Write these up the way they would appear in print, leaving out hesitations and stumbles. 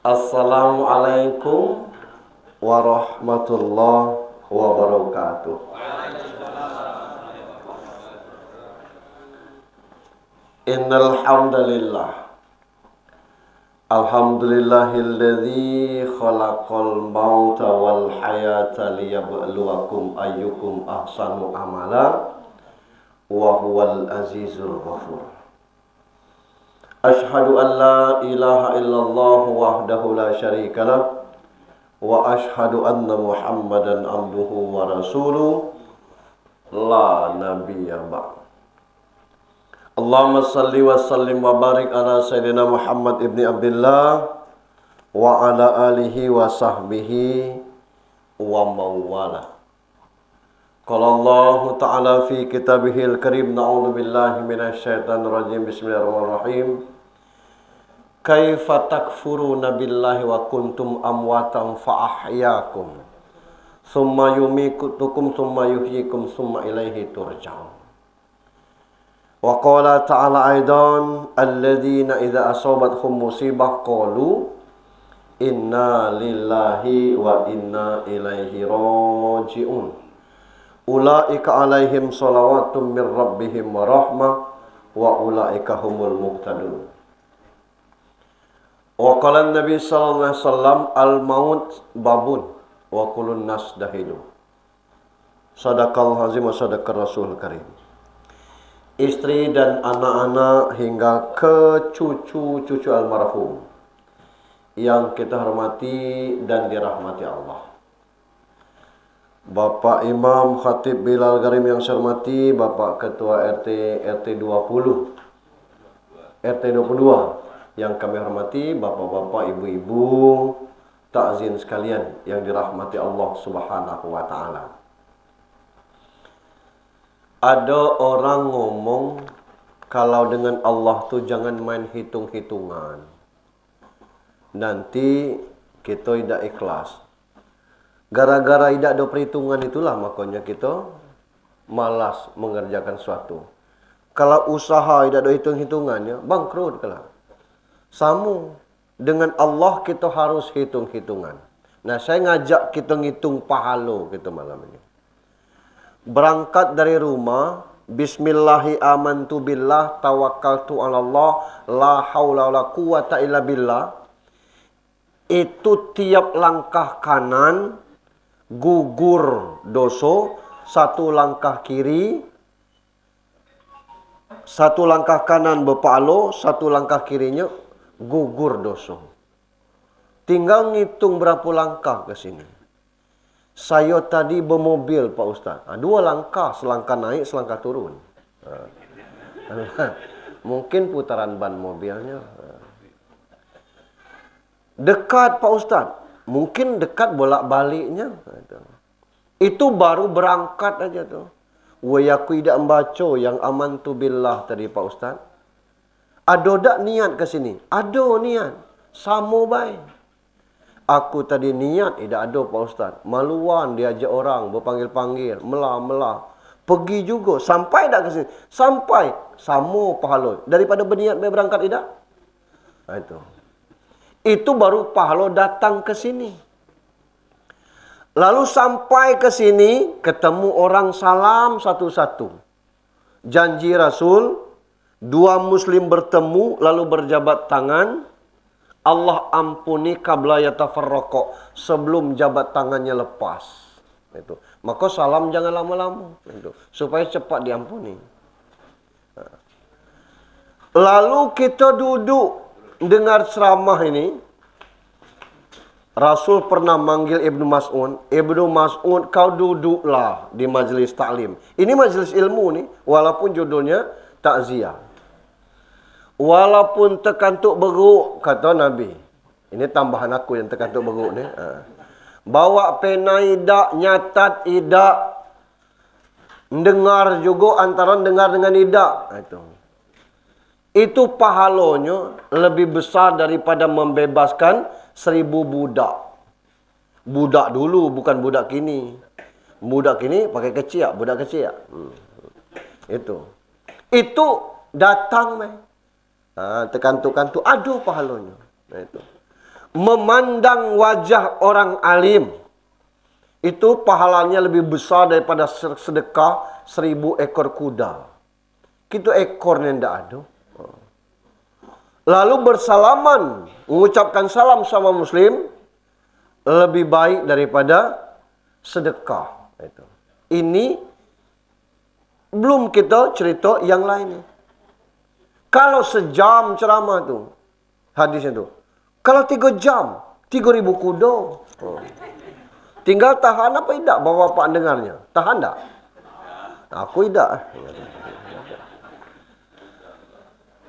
Assalamualaikum warahmatullahi wabarakatuh. Innal hamdalillah. Alhamdulillahilladzi khalaqal mauta wal hayata liyabluwakum ayyukum ahsanu amala wa huwal azizul ghafur. Ashhadu an la ilaha illallah wahdahu la syarikalah wa ashhadu anna Muhammadan abduhu wa rasuluh la nabiyya ba'd. Allahumma salli wa sallim wa barik ala sayyidina Muhammad ibni Abdullah wa ala alihi wa sahbihi wa mawala. Qala Allah ta'ala fi kitabihil karim, na'udzu billahi minasy syaithanir rajim. Bismillahirrahmanirrahim. Kaifa takfuruna billahi wa kuntum amwatan fa ahyaakum thumma yumitukum thumma yuhyikum thumma ilaihi turja'un. Wa qala ta'ala aidan alladzina idza asabathum musibah qalu inna lillahi wa inna ilaihi raji'un. Ulaika alaihim salawatum min rabbihim wa rahmah wa ulaika humul muhtadun. Wa qala Nabi sallallahu alaihi wasallam al-maut babun wa kullun nas dahilu. Sadaqal azim wa sadaqar rasul karim. Istri dan anak-anak hingga ke cucu-cucu almarhum yang kita hormati dan dirahmati Allah. Bapak Imam Khatib Bilal Garim yang saya hormati, Bapak Ketua RT 20, RT 22 yang kami hormati, Bapak-bapak, Ibu-ibu, takzin sekalian yang dirahmati Allah Subhanahu wa taala. Ada orang ngomong kalau dengan Allah tuh jangan main hitung-hitungan. Nanti kita tidak ikhlas. Gara-gara tidak ada perhitungan itulah makanya kita malas mengerjakan sesuatu. Kalau usaha tidak ada hitung-hitungannya, bangkrut kalah. Sama dengan Allah kita harus hitung-hitungan. Nah, saya ngajak kita ngitung pahala kita malam ini. Berangkat dari rumah, bismillahi amantu billah tawakkaltu ala Allah la haula wala quwata illa billah. Itu tiap langkah kanan gugur dosa, satu langkah kiri, satu langkah kanan berpahala, satu langkah kirinya gugur dosa. Tinggal ngitung berapa langkah ke sini. Saya tadi bermobil Pak Ustaz. Dua langkah, selangkah naik, selangkah turun. Mungkin putaran ban mobilnya. Dekat Pak Ustaz. Mungkin dekat bolak-baliknya. Itu baru berangkat aja tuh. Wayaku tidak membaca yang amantu billah tadi Pak Ustaz. Ada tak niat ke sini? Ada niat. Sama baik. Aku tadi niat, tidak ada Pak Ustaz. Maluan diajak orang, berpanggil-panggil, melah-melah. Pergi juga, sampai tak ke sini? Sampai, sama pahala. Daripada berniat berangkat tidak? Nah, itu baru pahala datang ke sini. Lalu sampai ke sini, ketemu orang salam satu-satu. Janji Rasul, dua muslim bertemu, lalu berjabat tangan. Allah ampuni qabla yatafarraqa, sebelum jabat tangannya lepas. Itu. Maka salam jangan lama-lama, supaya cepat diampuni. Lalu kita duduk dengar ceramah ini. Rasul pernah manggil Ibnu Mas'ud. Ibnu Mas'ud, kau duduklah di majlis taklim. Ini majlis ilmu nih, walaupun judulnya takziah. Walaupun terkantuk beruk, kata Nabi. Ini tambahan aku yang terkantuk beruk ni. Bawa pena idak, nyatat idak. Dengar juga antara dengar dengan idak. Itu pahalanya lebih besar daripada membebaskan 1000 budak. Budak dulu, bukan budak kini. Budak kini pakai kecil, budak kecil. Itu datang, terkantuk-kantuk, ada pahalanya. Nah, itu. memandang wajah orang alim, itu pahalanya lebih besar daripada sedekah 1000 ekor kuda. Kita ekornya tidak ada. Lalu bersalaman, mengucapkan salam sama muslim, lebih baik daripada sedekah. Ini belum kita cerita yang lainnya. Kalau sejam ceramah tu, hadisnya tu. Kalau 3 jam, 3000 kuda. Tinggal tahan apa tidak bapak-bapak dengarnya? Tahan tak? Aku tidak.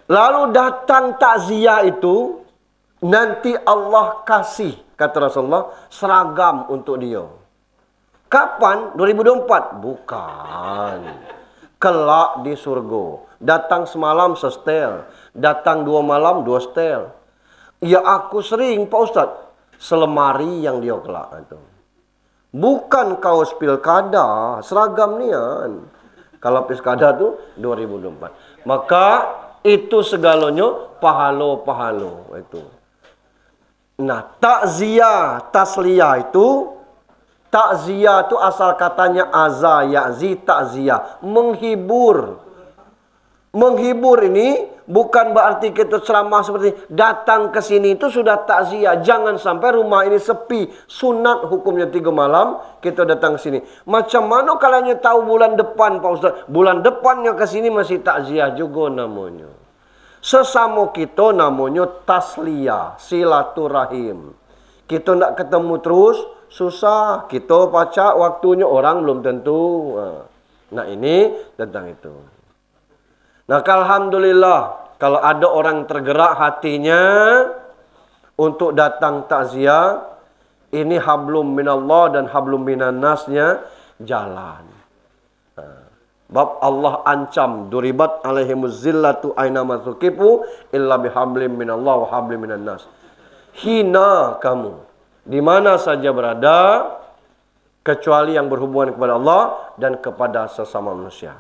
Lalu datang takziah itu, nanti Allah kasih, kata Rasulullah, seragam untuk dia. Kapan? 2024? Bukan. Kelak di surga. Datang semalam sestel. Datang 2 malam 2 setel. Ya aku sering, Pak Ustaz. Selemari yang dia kelak itu. Bukan kaos pilkada. Seragam nian. Kalau pilkada tu 2024. Maka itu segalanya pahala-pahala itu. Nah, takziah, tasliyah itu, takziah itu asal katanya aza, ya'zi, takziah, menghibur. Menghibur ini bukan berarti kita ceramah seperti datang ke sini itu sudah takziah. Jangan sampai rumah ini sepi. Sunat hukumnya 3 malam kita datang ke sini. Macam mana kalau tahu bulan depan, Pak Ustaz? Bulan depannya ke sini masih takziah juga namanya. Sesama kita namanya tasliyah, silaturahim. Kita nak ketemu terus susah. Kita pacak waktunya, orang belum tentu. Nah ini tentang itu. Nah, alhamdulillah kalau ada orang tergerak hatinya untuk datang takziah, ini hablum minallah dan hablum minannasnya jalan. Bab Allah ancam, duribat alaihimuz zillatu aina masukifu illa bihablim minallah wa hablim minannas. Hina kamu di mana saja berada kecuali yang berhubungan kepada Allah dan kepada sesama manusia.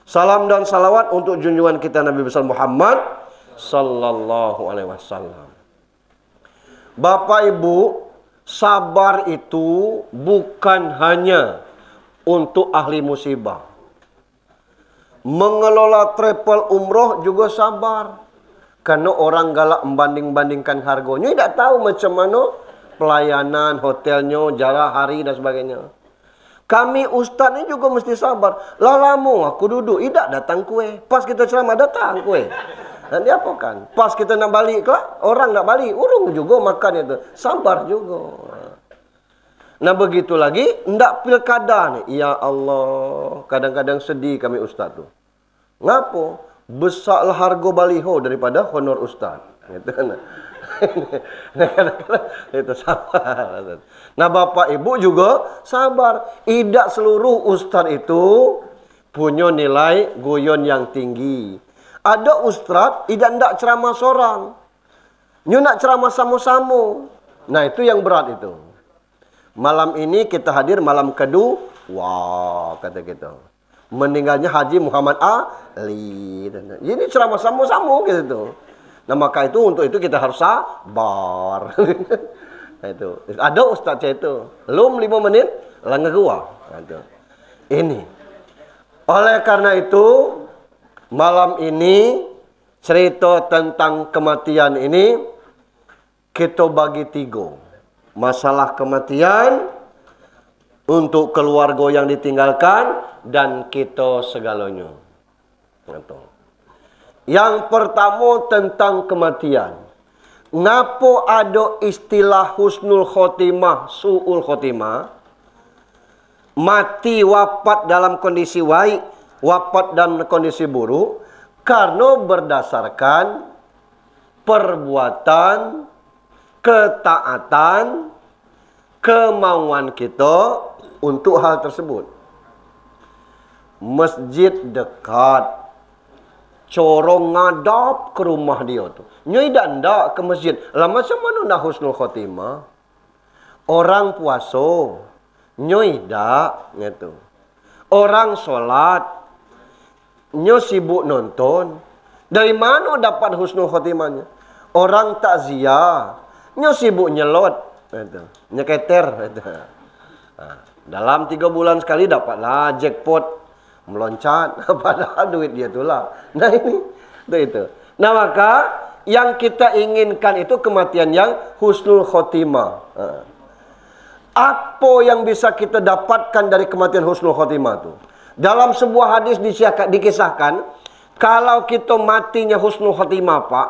Salam dan salawat untuk junjungan kita Nabi besar Muhammad sallallahu alaihi wasallam. Bapak Ibu, sabar itu bukan hanya untuk ahli musibah. Mengelola travel umroh juga sabar. Karena orang galak membanding-bandingkan harganya, tidak tahu macam mana pelayanan, hotelnya, jarak hari dan sebagainya. Kami ustaz ni juga mesti sabar. Lama aku duduk, tidak datang kue. Pas kita ceramah datang kue. Nanti apa kan? Pas kita nak balik lah, orang nak balik, urung juga makan itu. Sabar juga. Nah begitu lagi, ndak pilkada ni. Ya Allah, kadang-kadang sedih kami ustaz tu. Ngapa? Besarlah harga baliho daripada honor ustaz. Gitu kan. Itu sabar. Nah Bapak Ibu juga sabar. Tidak seluruh ustaz itu punya nilai guyon yang tinggi. Ada ustaz tidak ceramah seorang. Nyu nak ceramah sama-sama. Nah itu yang berat itu. Malam ini kita hadir malam kedua. Wah kata kita. Meninggalnya Haji Muhammad Ali. Ini ceramah sama-sama gitu. Nah maka itu untuk itu kita harus sabar. Itu. Ada ustaz itu. Belum 5 menit langgar gua. Itu. Ini. Oleh karena itu malam ini cerita tentang kematian ini kita bagi 3. Masalah kematian untuk keluarga yang ditinggalkan dan kita segalanya. Itu. Yang pertama tentang kematian. Ngapo ada istilah husnul khotimah, su'ul khotimah? Mati wafat dalam kondisi baik, wafat dalam kondisi buruk. Karena berdasarkan perbuatan, ketaatan, kemauan kita untuk hal tersebut. Masjid dekat. Corong ngadap ke rumah dia tu. Nyoi ndak ke masjid. Lah macam mana nak husnul khotimah? Orang puasa, nyoi dak gitu. Orang solat, nyoi sibuk nonton. Dari mana dapat husnul khotimahnya? Orang takziah, Nyo sibuk nyelot, itu. Nyeketer. Itu. Nah, dalam 3 bulan sekali dapatlah jackpot. Meloncat. Padahal duit dia itulah. Nah ini. Itu. Nah maka yang kita inginkan itu kematian yang husnul khotimah. Apa yang bisa kita dapatkan dari kematian husnul khotimah itu? Dalam sebuah hadis dikisahkan, kalau kita matinya husnul khotimah, Pak,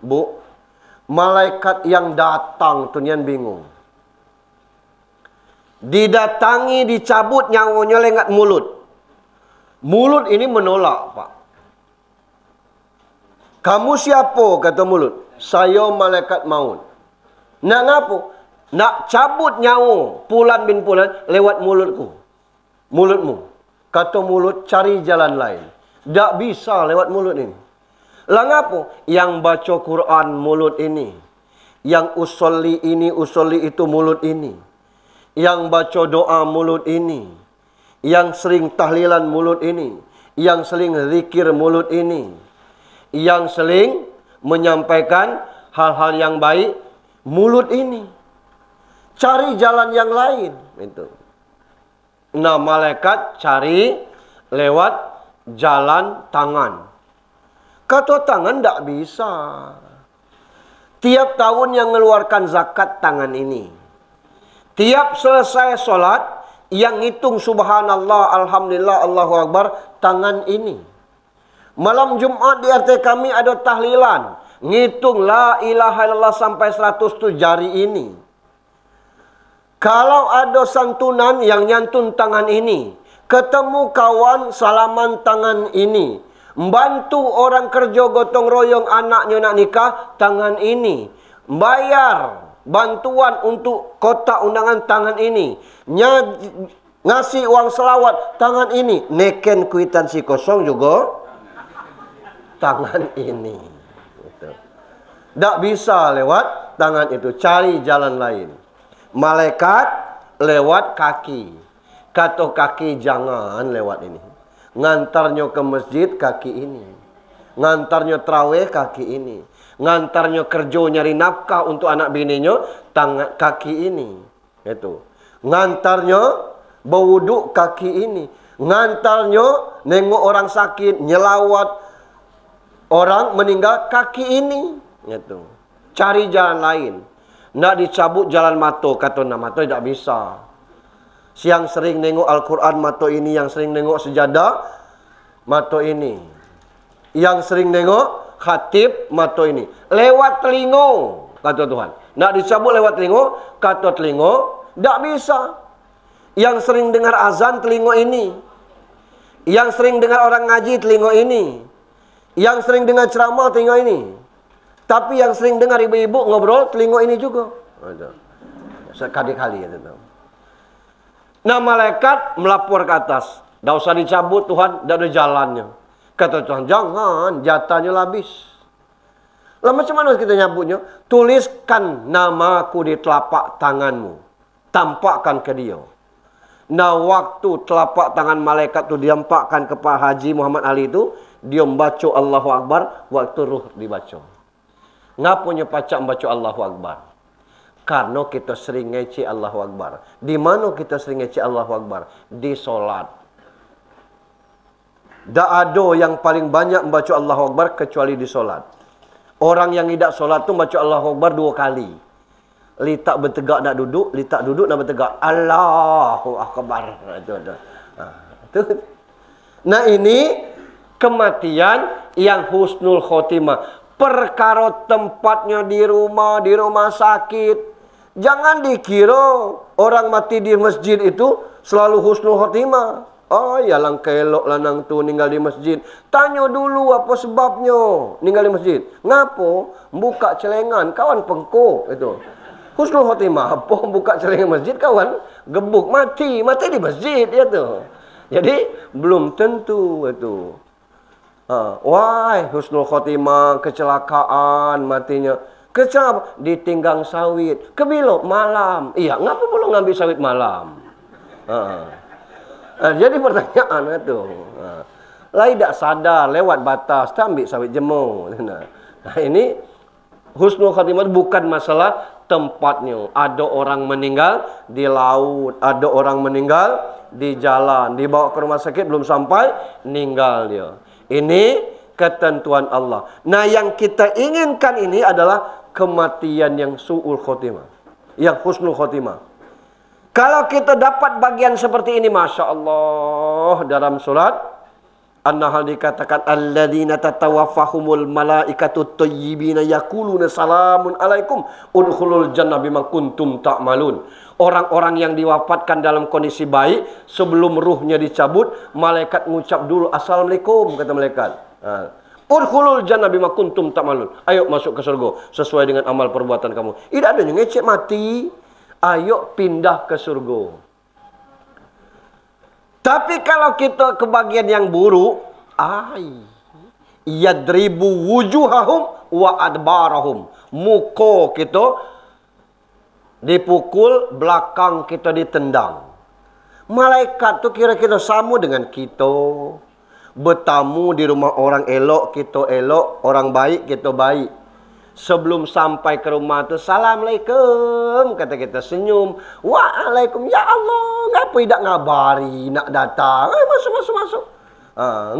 Bu, malaikat yang datang tuh nian bingung. Didatangi, dicabut nyawanya lengat mulut. Mulut ini menolak, Pak. Kamu siapa? Kata mulut. Saya malaikat maut. Nak ngapo? Nak cabut nyawa Pulan bin Pulan lewat mulutku. Mulutmu. Kata mulut, cari jalan lain. Tak bisa lewat mulut ini. Lah ngapo? Yang baca Quran mulut ini. Yang usolli ini, usolli itu mulut ini. Yang baca doa mulut ini. Yang sering tahlilan mulut ini. Yang sering zikir mulut ini. Yang sering menyampaikan hal-hal yang baik mulut ini. Cari jalan yang lain. Itu. Nah, malaikat cari lewat jalan tangan. Kata tangan tak bisa. Tiap tahun yang mengeluarkan zakat tangan ini. Tiap selesai solat, yang hitung subhanallah, alhamdulillah, Allahu Akbar, tangan ini. Malam Jumat di RT kami ada tahlilan. Ngitung la ilaha illallah sampai 100 tu jari ini. Kalau ada santunan yang nyantun tangan ini. Ketemu kawan salaman tangan ini. Membantu orang kerja gotong royong anaknya nak nikah, tangan ini. Bayar bantuan untuk kotak undangan, tangan ini. Ngasih uang selawat, tangan ini. Neken kwitansi kosong juga, tangan ini. Tak bisa lewat tangan itu. Cari jalan lain. Malaikat lewat kaki. Kata kaki jangan lewat ini. Ngantarnya ke masjid kaki ini. Ngantarnya terawih kaki ini. Ngantarnya kerja nyari nafkah untuk anak bininya tangan kaki ini. Itu. Ngantarnya berwuduk kaki ini. Ngantarnya nengok orang sakit, nyelawat orang meninggal kaki ini. Itu. Cari jalan lain. Nak dicabut jalan mata, kata nak mata tidak bisa. Siang sering nengok Al-Quran mata ini, yang sering nengok sejadah mata ini. Yang sering nengok khatib mata ini. Lewat telinga, kata Tuhan. Nak dicabut lewat telinga, kata telinga, tidak bisa. Yang sering dengar azan telinga ini. Yang sering dengar orang ngaji telinga ini. Yang sering dengar ceramah telinga ini. Tapi yang sering dengar ibu-ibu ngobrol, telinga ini juga. Sekali-kali. Nah, malaikat melapor ke atas. Tak usah dicabut Tuhan, tak ada jalannya. Kata Tuhan, jangan, jatahnya habis. Lah macam mana kita nyabutnya? Tuliskan namaku di telapak tanganmu. Tampakkan ke dia. Nah, waktu telapak tangan malaikat itu diampakkan kepada Haji Muhammad Ali itu, dia membaca Allahu Akbar, waktu ruh dibaca. Ngapunya pacak membaca Allahu Akbar? Karena kita sering ngece Allahu Akbar. Di mana kita sering ngece Allahu Akbar? Di solat. Tak ada yang paling banyak membaca Allahu Akbar kecuali di solat. Orang yang tidak solat tu baca Allahu Akbar 2 kali. Litak bertegak nak duduk, litak duduk nak bertegak. Allahu Akbar. Nah ini kematian yang husnul khotimah. Perkara tempatnya di rumah sakit. Jangan dikira orang mati di masjid itu selalu husnul khotimah. Oh, ya lang kelok lanang tu ninggal di masjid. Tanya dulu apa sebabnya ninggal di masjid. Ngapo? Buka celengan, kawan pengkok itu. Husnul khotimah apa buka celengan masjid kawan? Gebuk mati di masjid ya tu. Jadi belum tentu itu. Wah, husnul khotimah, kecelakaan matinya. Kecap ditinggang sawit. Kebilo malam. Iya, ngapa perlu ngambil sawit malam? Jadi pertanyaan itu. Lah tidak sadar lewat batas, tak ambil sawit jemur. Nah, ini husnul khotimah bukan masalah tempatnya. Ada orang meninggal di laut, ada orang meninggal di jalan, dibawa ke rumah sakit belum sampai meninggal dia. Ini ketentuan Allah. Nah, yang kita inginkan ini adalah kematian yang su'ul khotimah, yang husnul khotimah. Kalau kita dapat bagian seperti ini, Masya Allah, dalam surat An-Nahl dikatakan alladzina tatawaffahumul malaikatu thayyibina yaquluna salamun alaikum udkhulul jannah bima kuntum ta'malun. Orang-orang yang diwafatkan dalam kondisi baik, sebelum ruhnya dicabut, malaikat mengucap dulu assalamualaikum, kata malaikat. Udkhulul jannah bima kuntum ta'malun. Ayo masuk ke surga sesuai dengan amal perbuatan kamu. Tidak ada yang ngecek mati. Ayo pindah ke surga. Tapi kalau kita ke bagian yang buruk, yadribu wujuhahum wa adbarahum. Muka kita dipukul, belakang kita ditendang. Malaikat tu kira-kira sama dengan kita. Bertamu di rumah orang elok, kita elok. Orang baik, kita baik. Sebelum sampai ke rumah tu, Assalamualaikum, kata kita, senyum. Waalaikum, ya Allah, ngapa tidak ngabari nak datang? Masuk.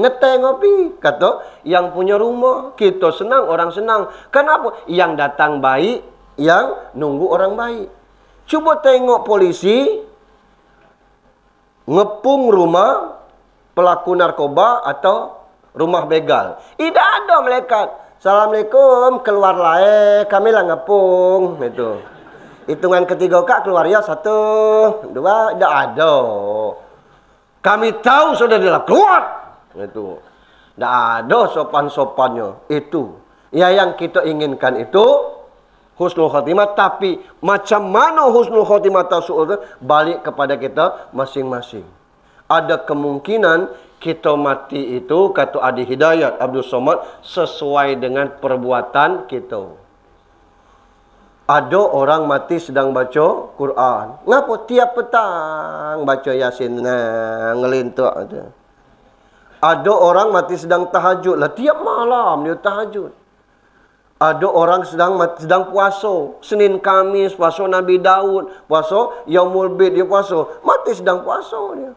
Ngeteh ngopi, kata yang punya rumah. Kita senang, orang senang. Kenapa? Yang datang baik, yang nunggu orang baik. Cuba tengok polisi ngepung rumah pelaku narkoba atau rumah begal. Tidak ada malaikat. Assalamualaikum, keluarlah kami lah ngepung. Itu. Hitungan ketiga kak keluar ya, 1, 2, tidak ada. Kami tahu sudah dia keluar. Itu. Tidak ada sopan-sopannya. Itu. Ya yang kita inginkan itu husnul khotimah. Tapi macam mana husnul khotimah atau balik kepada kita masing-masing. Ada kemungkinan kita mati itu, kata Adi Hidayat Abdul Somad, sesuai dengan perbuatan kita. Ada orang mati sedang baca Quran. Ngapa tiap petang baca Yasin ngelintuk aja. Ada orang mati sedang tahajud lah, tiap malam dia tahajud. Ada orang sedang puasa, Senin Kamis puasa Nabi Daud, puasa Yaumul Bid dia puasa, mati sedang puasa dia.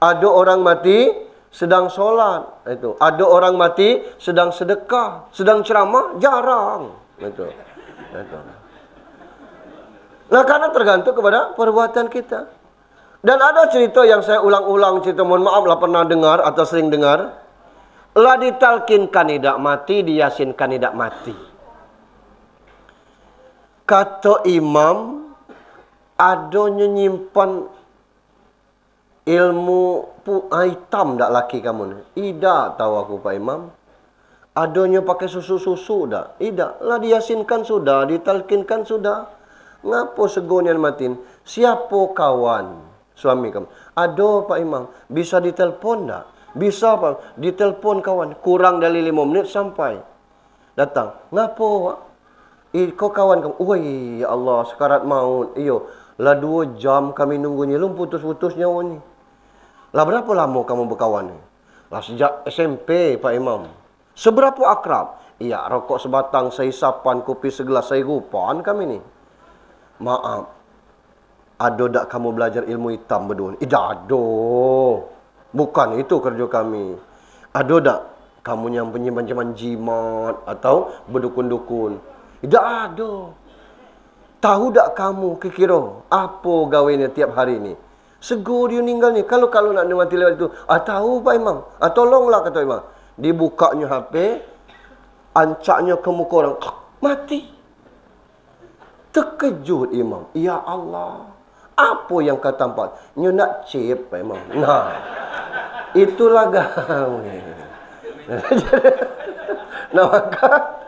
Ada orang mati sedang solat, itu. Ada orang mati sedang sedekah, sedang ceramah, jarang. Itu. Nah, karena tergantung kepada perbuatan kita. Dan ada cerita yang saya ulang-ulang, cerita mohon maaf lah pernah dengar atau sering dengar. Lah ditalkinkan tidak mati, diyasinkan tidak mati. Kata imam, adanya nyimpan ilmu hitam tak laki kamu ni? Tidak tahu aku Pak Imam. Adanya pakai susu-susu tak? Tidak. Lah diyasinkan sudah, ditalkinkan sudah. Ngapa segonian matin? Siapa kawan suami kamu? Ada Pak Imam. Bisa ditelepon tak? Bisa Pak. Ditelepon kawan. Kurang dari 5 menit sampai. Datang. Ngapa Pak? Kau kawan kamu? Woi, ya Allah, sekarat maut. Iyo. Lah 2 jam kami nunggunya. Lu putus-putus nyawa ni. Lah berapa lama kamu berkawan ni? Lah sejak SMP Pak Imam. Seberapa akrab? Iya, rokok sebatang, sehisapan, kopi segelas, sehirupan kami ni. Maaf. Ada tak kamu belajar ilmu hitam berdua? Tidak ada. Bukan itu kerja kami. Ada tak kamu yang penyimpan jimat atau berdukun-dukun? Tidak ada. Tahu tak kamu kira apa gawainya tiap hari ni? Segur dia meninggal ni. Kalau nak mati lewat itu. Tahu Pak Imam. Tolonglah kata Imam. Dibukanya HP. Ancaknya ke muka orang. Mati. Terkejut Imam. Ya Allah. Apa yang kau tampak? Nyo nak chip Pak Imam. Nah. Itulah gawe. Nah maka.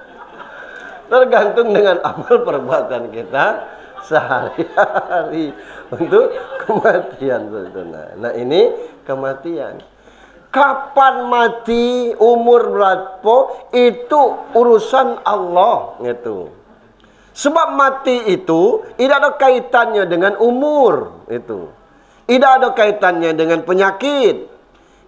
Tergantung dengan amal perbuatan kita sehari-hari untuk kematian. Nah ini kematian. Kapan mati, umur berapa, itu urusan Allah. Itu. Sebab mati itu tidak ada kaitannya dengan umur. Itu. Tidak ada kaitannya dengan penyakit.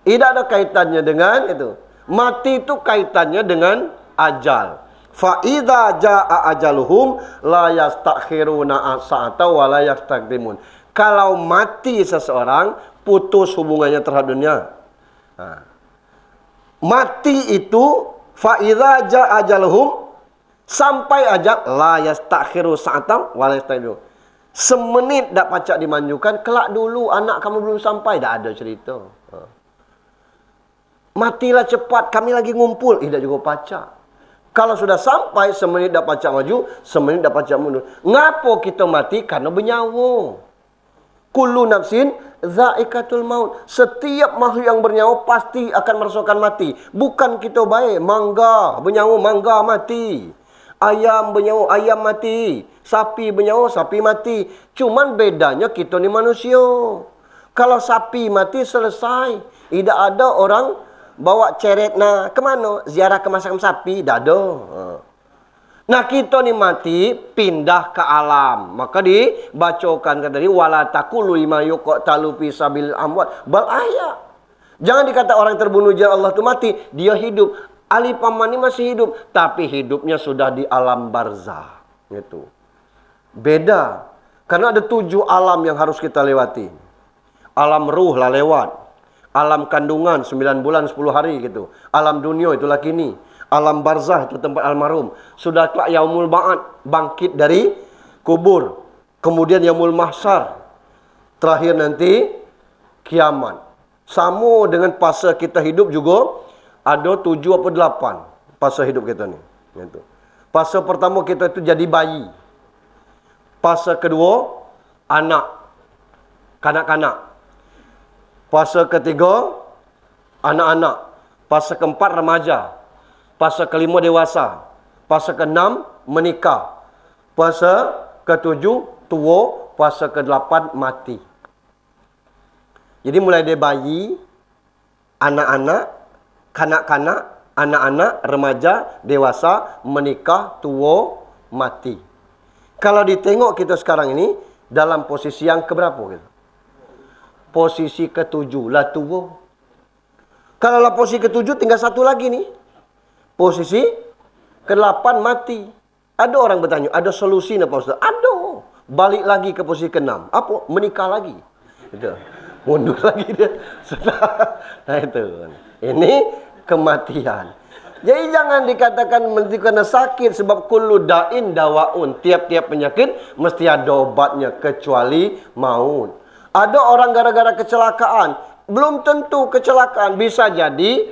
Tidak ada kaitannya dengan itu. Mati itu kaitannya dengan ajal. Fa idza jaa ajaluhum la yastakhiruna sa'ata wa la yastaqdimun. Kalau mati seseorang, putus hubungannya terhadap dunia. Mati itu fa idza jaa ajaluhum, sampai ajal la yastakhiru sa'atan wa la yastaqdimun. Semenit dak pacak dimanjukan, kelak dulu anak kamu belum sampai, dak ada cerita. Matilah cepat, kami lagi ngumpul, tidak juga pacak. Kalau sudah sampai, semenit dak pacak maju, semenit dak pacak mundur. Ngapo kita mati? Karena bernyawa. Kullu nafsin zaikatul maut. Setiap makhluk yang bernyawa pasti akan merasakan mati. Bukan kita baik, mangga bernyawa, mangga mati. Ayam bernyawa, ayam mati. Sapi bernyawa, sapi mati. Cuman bedanya kita ni manusia. Kalau sapi mati, selesai. Tidak ada orang bawa ceret nah kemana? Ziarah ke makam sapi, dah ada. Nah kita ni mati, pindah ke alam. Maka dibacakan kata tadi, wala taqulu lima yuqtalu fi sabil amwat bal ahya. Jangan dikata orang terbunuh jalan Allah tu mati, dia hidup. Ali paman ni masih hidup, tapi hidupnya sudah di alam barzah. Gitu. Beda. Karena ada 7 alam yang harus kita lewati. Alam ruh lah lewat. Alam kandungan 9 bulan 10 hari gitu. Alam dunia itulah kini. Alam barzah itu tempat almarhum. Sudah kelak yaumul ba'ad, bangkit dari kubur. Kemudian yaumul mahsyar. Terakhir nanti kiamat. Sama dengan fase kita hidup juga ada 7 atau 8 fase hidup kita ni. Gitu. Fase pertama kita itu jadi bayi. Fase kedua anak, kanak-kanak. Fase ketiga anak-anak. Fase keempat remaja. Fase kelima dewasa. Fase keenam menikah. Fase ketujuh tua. Fase kedelapan mati. Jadi mulai dari bayi, anak-anak, kanak-kanak, anak-anak, remaja, dewasa, menikah, tua, mati. Kalau ditengok kita sekarang ini dalam posisi yang keberapa gitu? Posisi ke-7 lah tua. Kalau lah posisi ke-7 tinggal satu lagi nih. Posisi ke-8 mati. Ada orang bertanya, ada solusi apa Ustaz? Ada. Balik lagi ke posisi ke-6. Apa? Menikah lagi. Itu. Mundur lagi dia. Nah itu. Ini kematian. Jadi jangan dikatakan mati karena sakit, sebab kullu da'in dawaun. Tiap-tiap penyakit mesti ada obatnya kecuali maut. Ada orang gara-gara kecelakaan, belum tentu kecelakaan, bisa jadi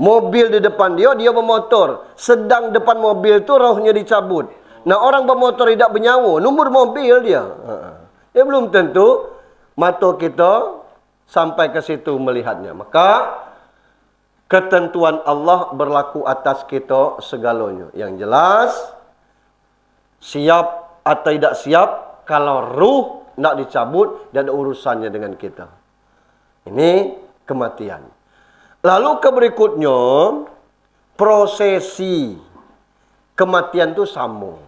mobil di depan dia bermotor, sedang depan mobil itu rohnya dicabut. Nah orang bermotor tidak bernyawa, nombor mobil dia. Ya belum tentu mata kita sampai ke situ melihatnya. Maka ketentuan Allah berlaku atas kita segalanya. Yang jelas, siap atau tidak siap, kalau ruh nak dicabut, dan ada urusannya dengan kita. Ini kematian. Lalu ke berikutnya, prosesi kematian itu sama.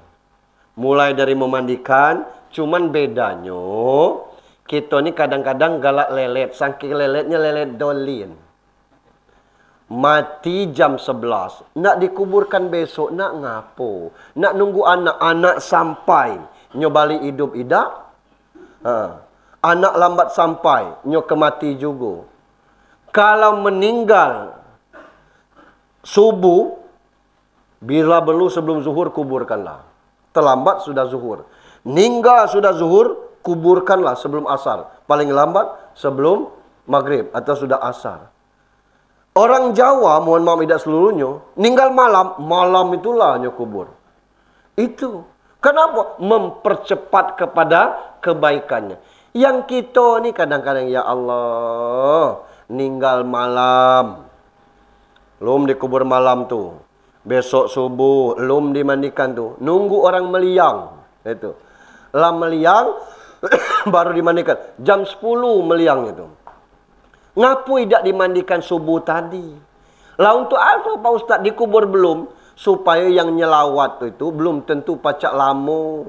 Mulai dari memandikan, cuman bedanya, kita ni kadang-kadang galak lelet. Saking leletnya lelet dolin. Mati jam 11. Nak dikuburkan besok, nak ngapo? Nak nunggu anak-anak sampai. Nyobali hidup idak. Anak lambat sampai, nyo kemati juga. Kalau meninggal subuh, bila perlu sebelum zuhur kuburkanlah. Terlambat sudah zuhur. Ninggal sudah zuhur, kuburkanlah sebelum asar. Paling lambat sebelum maghrib atau sudah asar. Orang Jawa, mohon maaf tidak seluruhnya, ninggal malam, malam itulah nyo kubur. Itu. Kenapa? Mempercepat kepada kebaikannya. Yang kita ni kadang-kadang, ya Allah, ninggal malam. Belum dikubur malam tu. Besok subuh, belum dimandikan tu. Nunggu orang meliang. Itu. Lah meliang, baru dimandikan. Jam 10 meliang itu. Ngapa tidak dimandikan subuh tadi? Lah untuk apa Pak Ustaz dikubur belum? Supaya yang nyelawat itu belum tentu pacak lama.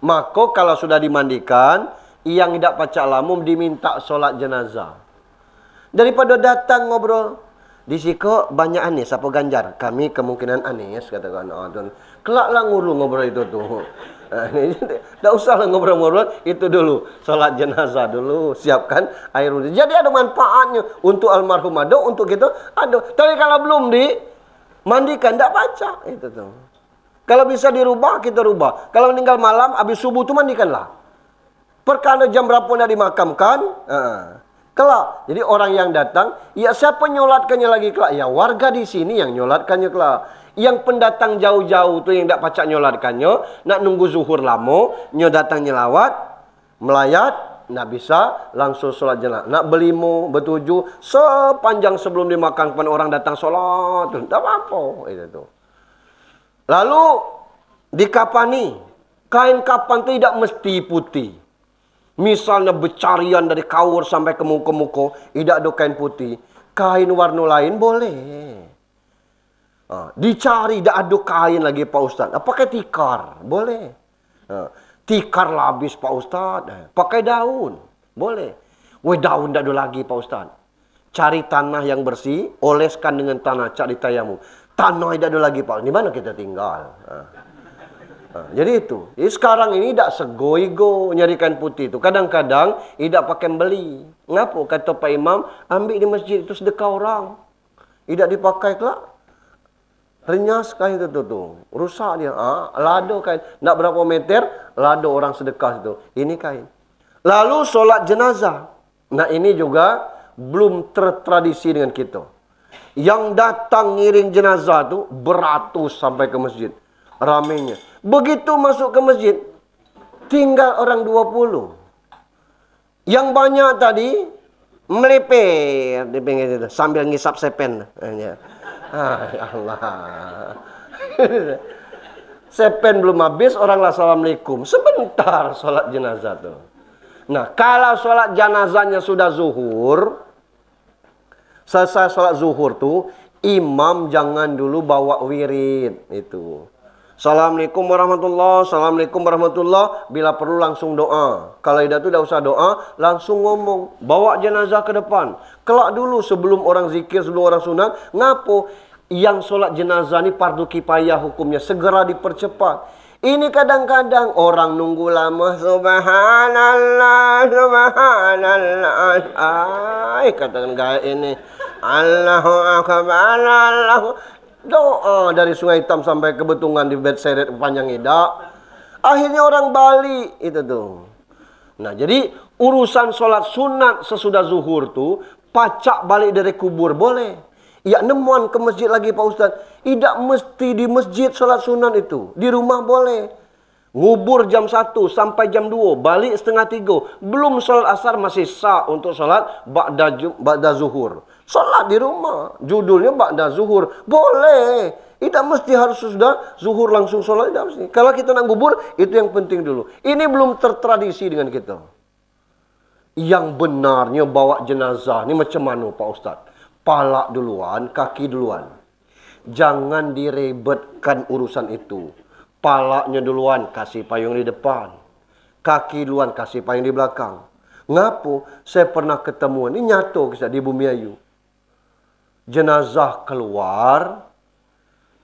Maka kalau sudah dimandikan, yang tidak pacak lama diminta solat jenazah. Daripada datang ngobrol, Di siko banyak Anies apa Ganjar? Kami kemungkinan Anies, katakan. Kelaklah ngobrol itu tuh. Tak usahlah ngobrol-ngobrol, itu dulu. Sholat jenazah dulu, siapkan air wudhu. Jadi ada manfaatnya untuk almarhum, ada untuk kita, ada. Tapi kalau belum dimandikan, tak baca. Itu tuh. Kalau bisa dirubah, kita rubah. Kalau meninggal malam, habis subuh tu mandikanlah. Perkara jam berapa nak dimakamkan, kelak. Jadi orang yang datang, ya siapa nyolatkannya lagi kelak? Ya warga di sini yang nyolatkannya kelak. Yang pendatang jauh-jauh tu yang tak pacak nyolatkannya, nak nunggu zuhur lama, nyo datang nyelawat, melayat, nak bisa langsung solat jenazah. Nak berlima, bertujuh, sepanjang sebelum dimakamkan orang datang solat, tu tak apa-apa. Itu tu. Lalu dikapani, kain kapan tu tidak mesti putih. Misalnya bercarian dari kaur sampai ke muka-muka, tidak ada kain putih. Kain warna lain boleh. Dicari, tidak ada kain lagi Pak Ustaz. Pakai tikar, boleh. Tikar lah habis Pak Ustaz. Pakai daun, boleh. Weh daun tidak ada lagi Pak Ustaz. Cari tanah yang bersih, oleskan dengan tanah, cari tayamu. Tanah tidak ada lagi Pak. Di mana kita tinggal? Jadi itu. Jadi sekarang ini tidak sego-igo nyari kain putih itu. Kadang-kadang tidak pakai beli. Ngapa? Kata Pak Imam, ambil di masjid itu sedekah orang. Tidak dipakai kelak. Renyas kain itu tuh. Rusak dia. Lado kain. Nak berapa meter, lado orang sedekah itu. Ini kain. Lalu solat jenazah. Nah ini juga belum tertradisi dengan kita. Yang datang ngiring jenazah itu beratus sampai ke masjid. Ramainya. Begitu masuk ke masjid, tinggal orang 20. Yang banyak tadi melepet di pinggir itu sambil ngisap sepen. Ya Allah. Sepen belum habis, orang lah assalamualaikum. Sebentar sholat jenazah tuh. Nah, kalau sholat jenazahnya sudah zuhur, selesai sholat zuhur tuh, imam jangan dulu bawa wirid itu. Assalamualaikum warahmatullahi, assalamualaikum warahmatullahi. Bila perlu langsung doa. Kalau tidak tu dah usah doa, langsung ngomong. Bawa jenazah ke depan. Kelak dulu sebelum orang zikir, sebelum orang sunat. Ngapo? Yang solat jenazah ni fardu kifayah hukumnya. Segera dipercepat. Ini kadang-kadang orang nunggu lama. Subhanallah, subhanallah. Katakan gaya ini. Allahu akbar, Allahu. Doa dari Sungai Hitam sampai ke Betungan di bed seret panjang idak. Akhirnya orang balik itu tuh. Nah jadi urusan sholat sunat sesudah zuhur tuh pacak balik dari kubur boleh. Ya nemuan ke masjid lagi Pak Ustaz. Tidak mesti di masjid sholat sunat itu. Di rumah boleh. Ngubur jam 1 sampai jam 2. Balik setengah 3. Belum sholat asar masih sah untuk sholat ba'da zuhur. Sholat di rumah. Judulnya ba'da zuhur. Boleh. Tidak mesti harus sudah zuhur langsung sholat. Tidak mesti. Kalau kita nak ngubur, itu yang penting dulu. Ini belum tertradisi dengan kita. Yang benarnya bawa jenazah. Ini macam mana Pak Ustaz? Palak duluan, kaki duluan. Jangan direbetkan urusan itu. Palaknya duluan, kasih payung di depan. Kaki duluan, kasih payung di belakang. Ngapo? Saya pernah ketemu, ini nyata kisah di Bumiayu. Jenazah keluar,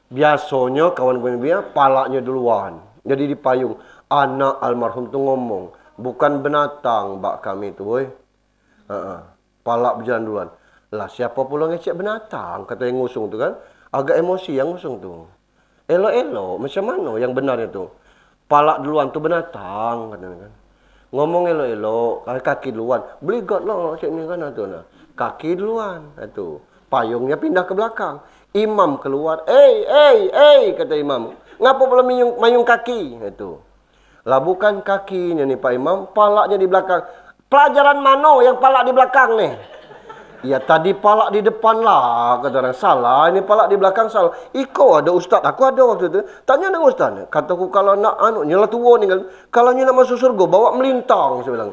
biasanya kawan-kawan dia palaknya duluan. Jadi dipayung. Anak almarhum tu ngomong, bukan binatang bak kami tu, boy. Palak berjalan duluan. Lah siapa pula ngecek binatang? Kata yang ngusung tu kan. Agak emosi yang ngusung tu. Elok-elok, macam mana yang benar itu? Palak duluan tu binatang, katanya kan. Ngomong elok-elok, kaki duluan. Beli god lah cik ni kan tu nah. Kaki duluan, itu. Payungnya pindah ke belakang. Imam keluar, kata imam. Ngapa pula mayung kaki? Itu. Lah bukan kakinya nih Pak Imam, palaknya di belakang. Pelajaran mana yang palak di belakang nih? Ya tadi palak di depan lah, kata orang. Salah, ini palak di belakang salah. Iko ada ustaz, aku ada waktu itu. Tanya dengan ustaz. Kataku kalau nak nyala tua ni kan. Kalau nak masuk surga, bawa melintang, saya bilang.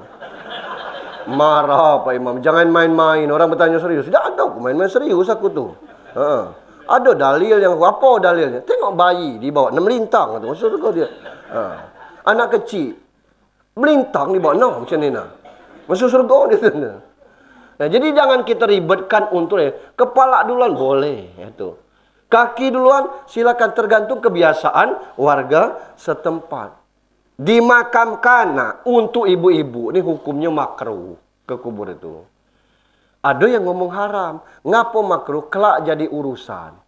Marah Pak Imam, jangan main-main. Orang bertanya serius. Tidak ada aku main-main serius aku tu. Ada dalil yang apa dalilnya? Tengok bayi dibawa, melintang tu. Masuk surga dia. Anak kecil melintang dibawa, macam ni nak. Masuk surga dia tu. Nah, jadi jangan kita ribetkan untuk kepala duluan boleh itu. Kaki duluan silakan, tergantung kebiasaan warga setempat. Dimakamkan. Nah, untuk ibu-ibu ini hukumnya makruh ke kubur itu. Ada yang ngomong haram. Ngapo makruh? Kelak jadi urusan.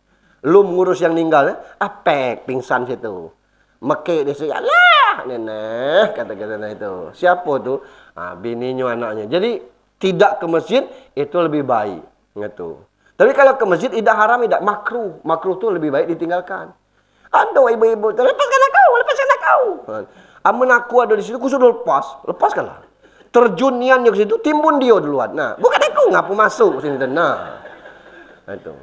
Lu mengurus yang ninggal, apek pingsan situ. Mekik dia saya, alah, nenek, kata-kata itu. Siapa tuh? Ah, bininya, anaknya. Jadi tidak ke masjid itu lebih baik. Gitu. Tapi kalau ke masjid tidak haram, tidak makruh. Makruh itu lebih baik ditinggalkan. Ada ibu-ibu, lepaskan aku. Amun aku ada di situ, aku sudah lepaskanlah. Terjun niannya ke situ, timbun dia duluan. Nah, bukan aku ngapu masuk sini. Nah, itu.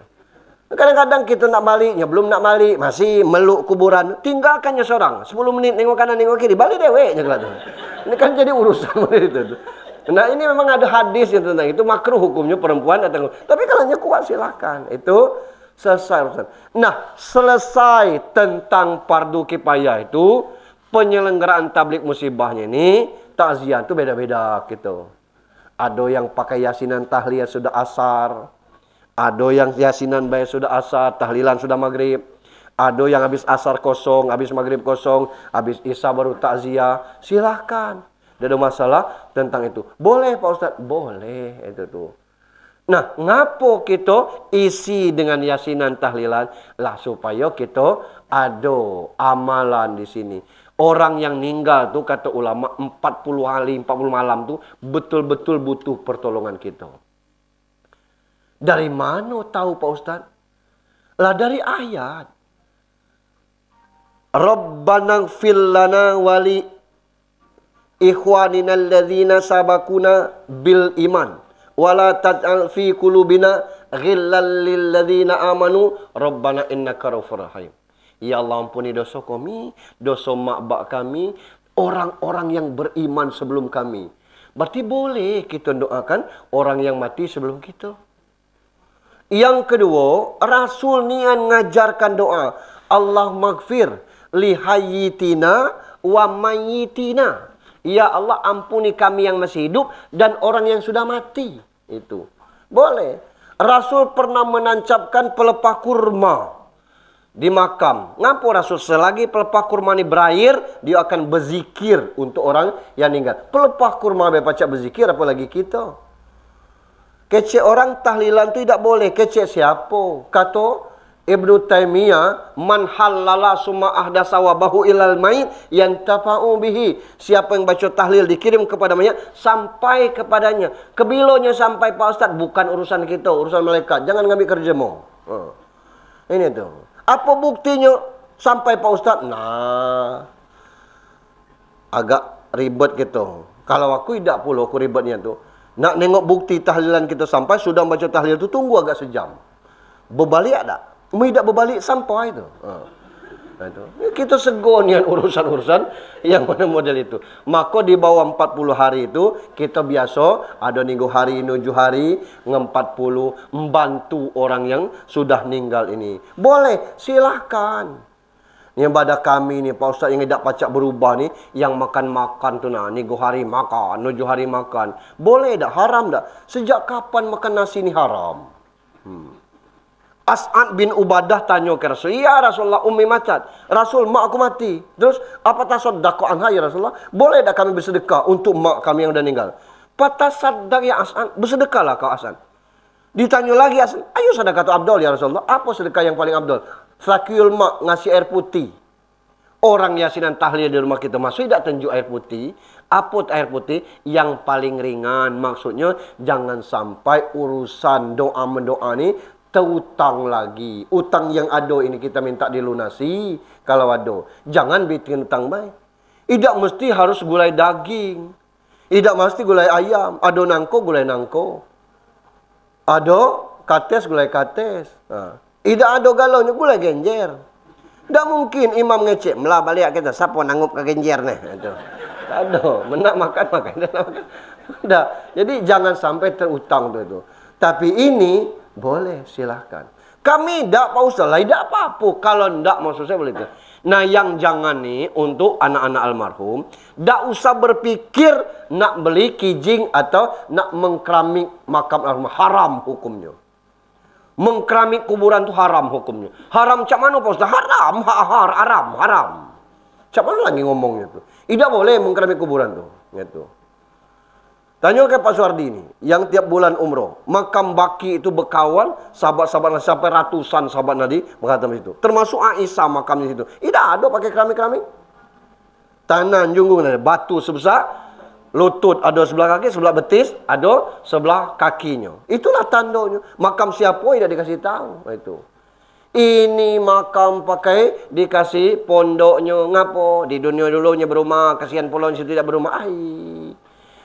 Kadang-kadang kita nak baliknya, belum nak balik, masih meluk kuburan, tinggalkannya seorang. 10 menit nengok kanan, nengok kiri, balik deweknya kelak. Ini kan jadi urusan itu. Nah, ini memang ada hadis yang tentang itu, makruh hukumnya perempuan datang. Tapi kalau kuat silahkan. Itu selesai urusan. Nah, selesai tentang fardu kifayah itu, penyelenggaraan tablik musibahnya ini, takziah itu beda-beda gitu. Ada yang pakai yasinan tahliyah sudah asar. Ada yang yasinan bayar sudah asar, tahlilan sudah maghrib. Ada yang habis asar kosong, habis maghrib kosong, habis isya baru takziah. Silahkan. Tidak ada masalah tentang itu. Boleh Pak Ustadz? Boleh itu tuh. Nah, ngapo kita isi dengan yasinan tahlilan? Lah supaya kita ada amalan di sini. Orang yang meninggal tuh kata ulama 40 hari, 40 malam tuh betul-betul butuh pertolongan kita. Dari mana tahu Pak Ustaz? Lah dari ayat. Rabbana ighfir lana wali ikhwanina alladzina sabaquna bil iman wala taj'al fi qulubina ghillal lil ladzina amanu rabbana innaka ghafurur rahim. Ya Allah, ampuni dosa kami, dosa mak bak kami, orang-orang yang beriman sebelum kami. Berarti boleh kita doakan orang yang mati sebelum kita. Yang kedua, Rasul nian ngajarkan doa, Allah maghfir li hayyitina wa mayyitina. Ya Allah, ampuni kami yang masih hidup dan orang yang sudah mati. Itu boleh. Rasul pernah menancapkan pelepah kurma di makam. Ngapa Rasul selagi pelepah kurma ini berair, dia akan berzikir untuk orang yang meninggal. Pelepah kurma baca berzikir, apalagi kita. Kecek orang tahlilan itu tidak boleh. Kecek siapa? Kata Ibnu Taimiyah, man halala summa ahdasa wa bahu ilal mayit yantafa'u bihi. Siapa yang baca tahlil dikirim kepada mayat sampai kepadanya. Kebilonya sampai Pak Ustaz, bukan urusan kita, urusan malaikat. Jangan ngambil kerjamu. Ini tuh. Apa buktinya sampai Pak Ustaz? Nah, agak ribet gitu. Kalau aku tidak pula aku ribetnya tuh. Nak nengok bukti tahlilan kita sampai, sudah baca tahlil itu tunggu agak sejam. Berbalik ada. Tidak berbalik sampai itu. Itu. Kita segonian urusan-urusan yang mana model itu. Maka di bawah 40 hari itu kita biasa ada minggu hari, 7 hari, 40 membantu orang yang sudah meninggal ini. Boleh, silahkan. Yang pada kami ni Pak Ustaz yang tidak pacak berubah ni, yang makan-makan tu nah, ni 2 hari makan, 7 hari makan. Boleh tak? Haram tak? Sejak kapan makan nasi ni haram? As'ad bin Ubadah tanya ke Rasul, ya Rasulullah, ummi macat. Rasul, mak aku mati. Terus, apa tasaddaqu anha ya Rasulullah? Boleh tak kami bersedekah untuk mak kami yang dah meninggal? Patasaddaq ya As'ad, bersedekahlah kau As'ad. Ditanya lagi As'ad, ayo sedekah tu Abdul ya Rasulullah. Apa sedekah yang paling Abdul? Sakiul mak, ngasih air putih. Orang yasinan tahlil di rumah kita masuk tidak tunjuk air putih. Apa air putih? Yang paling ringan. Maksudnya jangan sampai urusan doa mendoa ni terutang lagi. Utang yang ada ini kita minta dilunasi kalau ada. Jangan bikin utang baik. Tidak mesti harus gulai daging. Tidak mesti gulai ayam. Ada nangko gulai nangko. Ada kates gulai kates. Tidak ada galaunya gulai genjer. Tak mungkin imam ngecek melah balik kita siapa nangup ke genjer ni. Tak ada. Menak makan. Tak. Jadi jangan sampai terutang tu. Tapi ini boleh silahkan. Kami tak Pak Ustaz lah, tidak apa-apa. Kalau tidak maksud saya boleh tu. Nah, yang jangan nih untuk anak-anak almarhum, tak usah berpikir nak beli kijing atau nak mengkeramik makam almarhum. Haram hukumnya. Mengkeramik kuburan itu haram hukumnya. Haram cak mana Pak Ustaz? Haram, haram. Cak mana lagi ngomongnya tuh? Tidak boleh mengkeramik kuburan tuh. Gitu. Tanya ke Pak Suardi ini, yang tiap bulan umroh, makam baki itu berkawan, sahabat-sahabat sampai ratusan sahabat Nabi berkata di situ. Termasuk Aisyah makam di situ. Tidak ada pakai keramik-keramik. Tanah junggung ada batu sebesar lutut, ada sebelah kaki, sebelah betis, ada sebelah kakinya. Itulah tandanya. Makam siapa tidak dikasih tahu. Itu. Ini makam pakai dikasih pondoknya ngapo di dunia dulunya berumah, kasihan pula situ tidak berumah.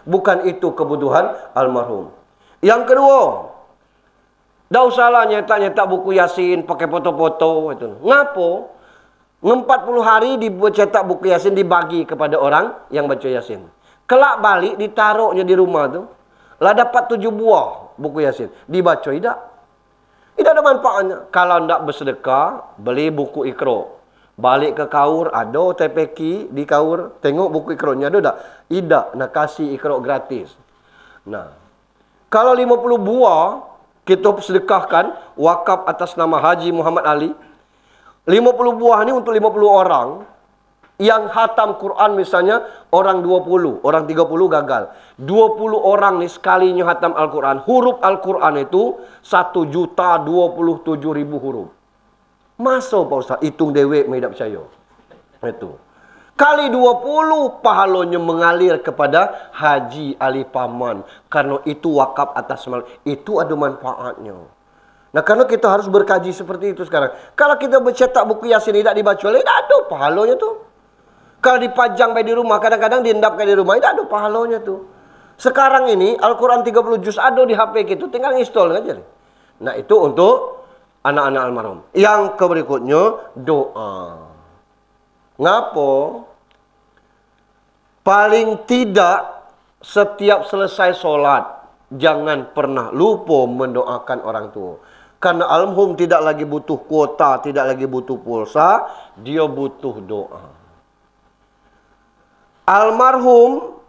Bukan itu kebutuhan almarhum. Yang kedua, tak usahlah nyetak-nyetak buku Yasin pakai foto-foto itu. Ngapo? 40 hari dibuat cetak buku Yasin dibagi kepada orang yang baca Yasin. Kelak balik ditaruhnya di rumah tu. Lah dapat 7 buah buku Yasin. Dibaca tidak? Tidak ada manfaatnya. Kalau tidak bersedekah, beli buku Iqra. Balik ke kaur, ada TPK di kaur. Tengok buku Iqra-nya ada tak? Tidak. Nak kasih Iqra gratis. Nah, kalau 50 buah kita sedekahkan wakaf atas nama Haji Muhammad Ali. 50 buah ni untuk 50 orang. Yang hatam Quran misalnya orang 20, orang 30 gagal. 20 orang ni sekalinya hatam Al-Quran. Huruf Al-Quran itu 1.027.000 huruf. Masa Pak Ustaz hitung dewek tidak percaya. Itu. Kali 20 pahalanya mengalir kepada Haji Ali Paman. Karena itu wakaf atas mal. Itu ada manfaatnya. Nah, karena kita harus berkaji seperti itu sekarang. Kalau kita bercetak buku Yasin tidak dibaca, tidak ada pahalanya tu. Kalau dipajang di rumah, kadang-kadang diendapkan di rumah, tidak ada pahalanya tu. Sekarang ini Al-Quran 30 juz ada di HP kita, tinggal install aja. Nah, itu untuk anak-anak almarhum. Yang berikutnya, doa. Ngapo? Paling tidak setiap selesai solat, jangan pernah lupa mendoakan orang tua. Karena almarhum tidak lagi butuh kuota, tidak lagi butuh pulsa, dia butuh doa. Almarhum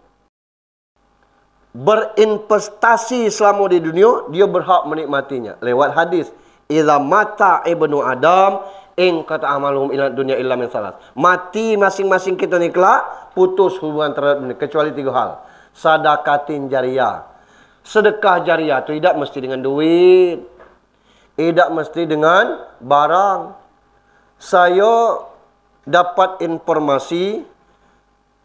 berinvestasi selama di dunia, dia berhak menikmatinya. Lewat hadis, "Idza mata ibnu Adam, in kata amalhum ila dunya illa min salas." Mati masing-masing kita ni kelak, putus hubungan terhadap dunia kecuali 3 hal. Sadaqatin jariyah. Sedekah jariyah itu tidak mesti dengan duit. Tidak mesti dengan barang. Saya dapat informasi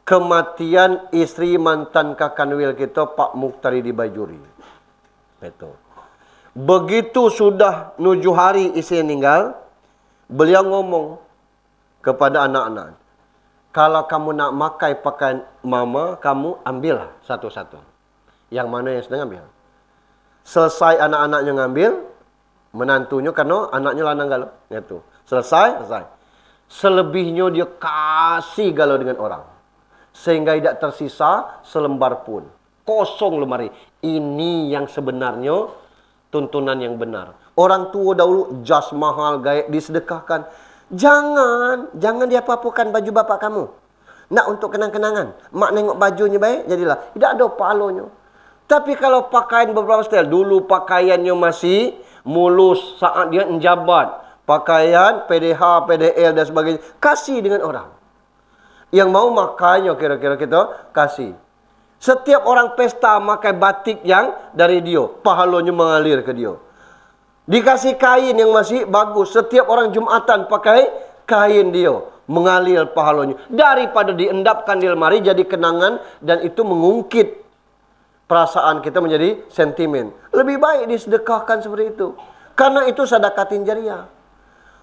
kematian isteri mantan Kakanwil kita, Pak Muktari di Bajuri. Itu. Begitu sudah 7 hari isteri meninggal, beliau ngomong kepada anak-anak, kalau kamu nak makai pakaian mama, kamu ambillah satu-satu. Yang mana yang sedang ambil. Selesai anak-anaknya ngambil, menantunya karena anaknya lanang galau. Itu. Selesai. Selebihnya dia kasih galau dengan orang. Sehingga tidak tersisa selembar pun. Kosong lemari. Ini yang sebenarnya tuntunan yang benar. Orang tua dahulu jas mahal, gaya disedekahkan. Jangan diapa-apakan baju bapak kamu. Nak untuk kenang-kenangan. Mak nengok bajunya baik, jadilah. Tidak ada pahalanya. Tapi kalau pakaian beberapa style, dulu pakaiannya masih mulus saat dia menjabat. Pakaian PDH, PDL dan sebagainya. Kasih dengan orang. Yang mau makanya kira-kira kita kasih. Setiap orang pesta makai batik yang dari dia. Pahalanya mengalir ke dia. Dikasih kain yang masih bagus. Setiap orang Jumatan pakai kain dia. Mengalir pahalanya. Daripada diendapkan di lemari jadi kenangan. Dan itu mengungkit perasaan kita menjadi sentimen. Lebih baik disedekahkan seperti itu. Karena itu sedekatin jariyah.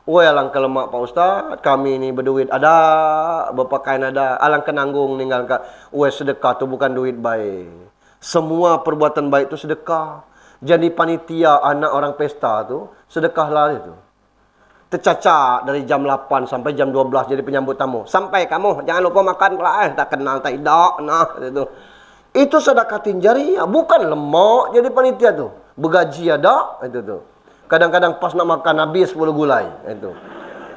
Woi, alangkah lemak Pak Ustaz, kami ini berduit ada, berpakaian ada, alangkah nanggung ninggalkan. Woi, sedekah tu bukan duit baik. Semua perbuatan baik itu sedekah. Jadi panitia anak orang pesta tu, sedekahlah itu. Tercacak dari jam 8 sampai jam 12 jadi penyambut tamu. Sampai kamu, jangan lupa makan pula, tak kenal, tak tidak. Nah, itu. Itu sedekatin jariyah, bukan lemak jadi panitia tu. Bergaji ada, itu tu. Kadang-kadang pas nak makan habis 10 gulai. Itu.